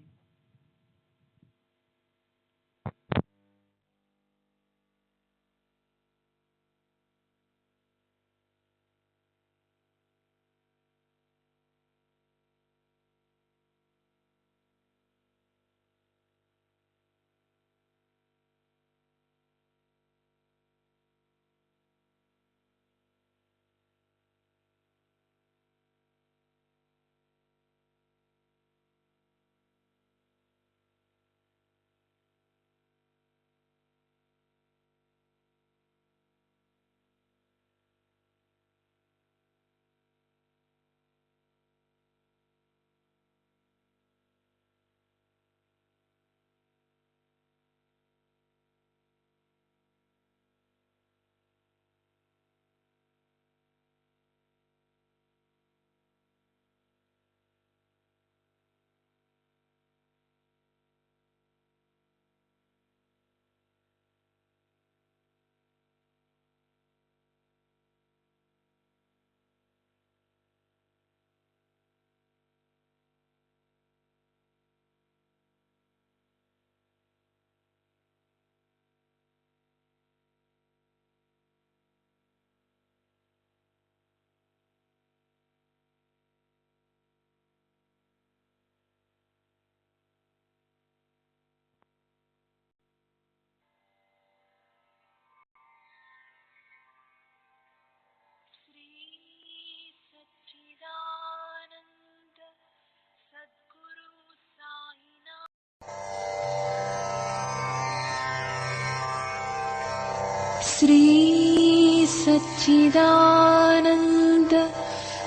श्री सच्चिदानंद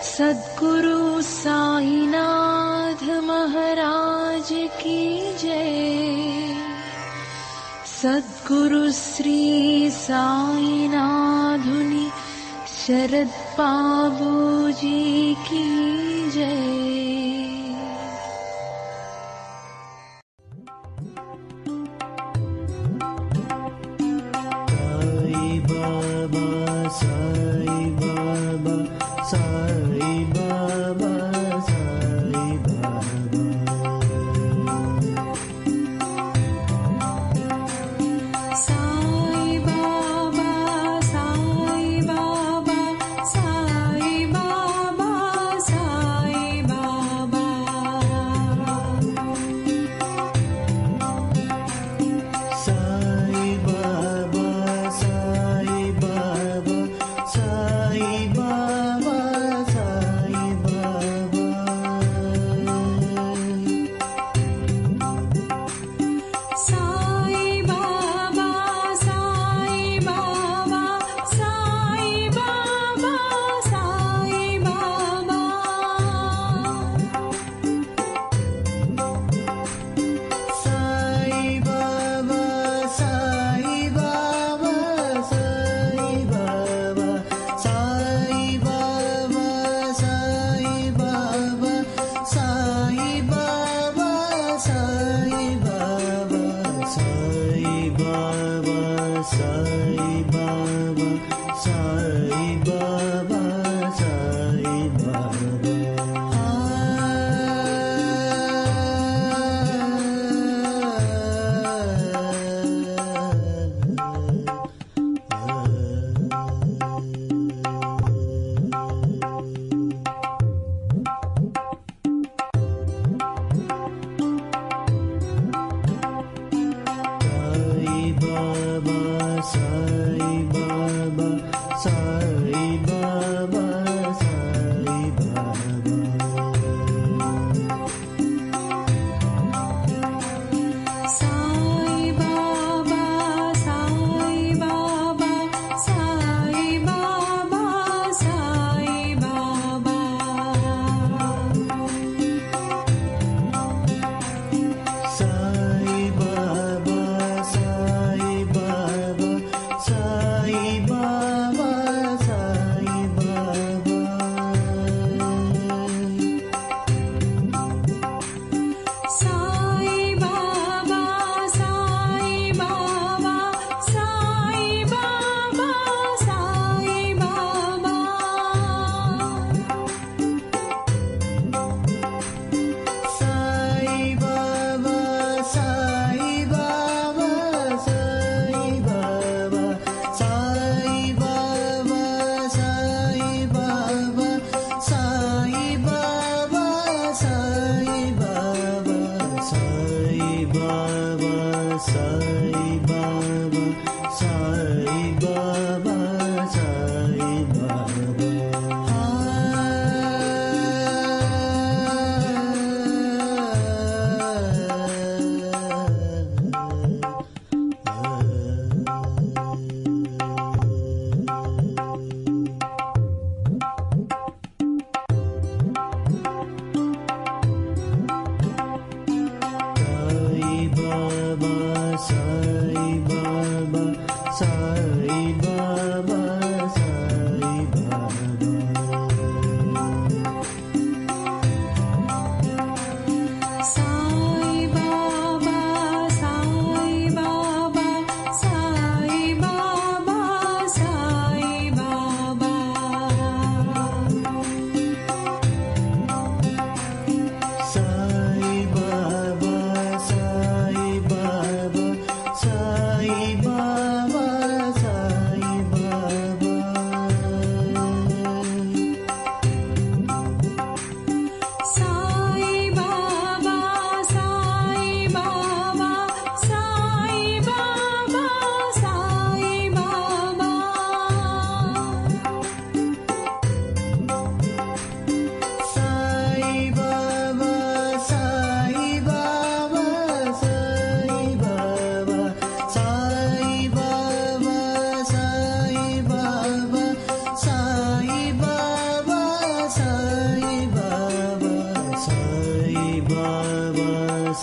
सद्गुरु साईनाथ महाराज की जय। सद्गुरु श्री साईनाथुनि शरद बाबू जी की जय।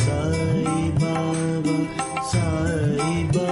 Sai Baba, Sai Baba.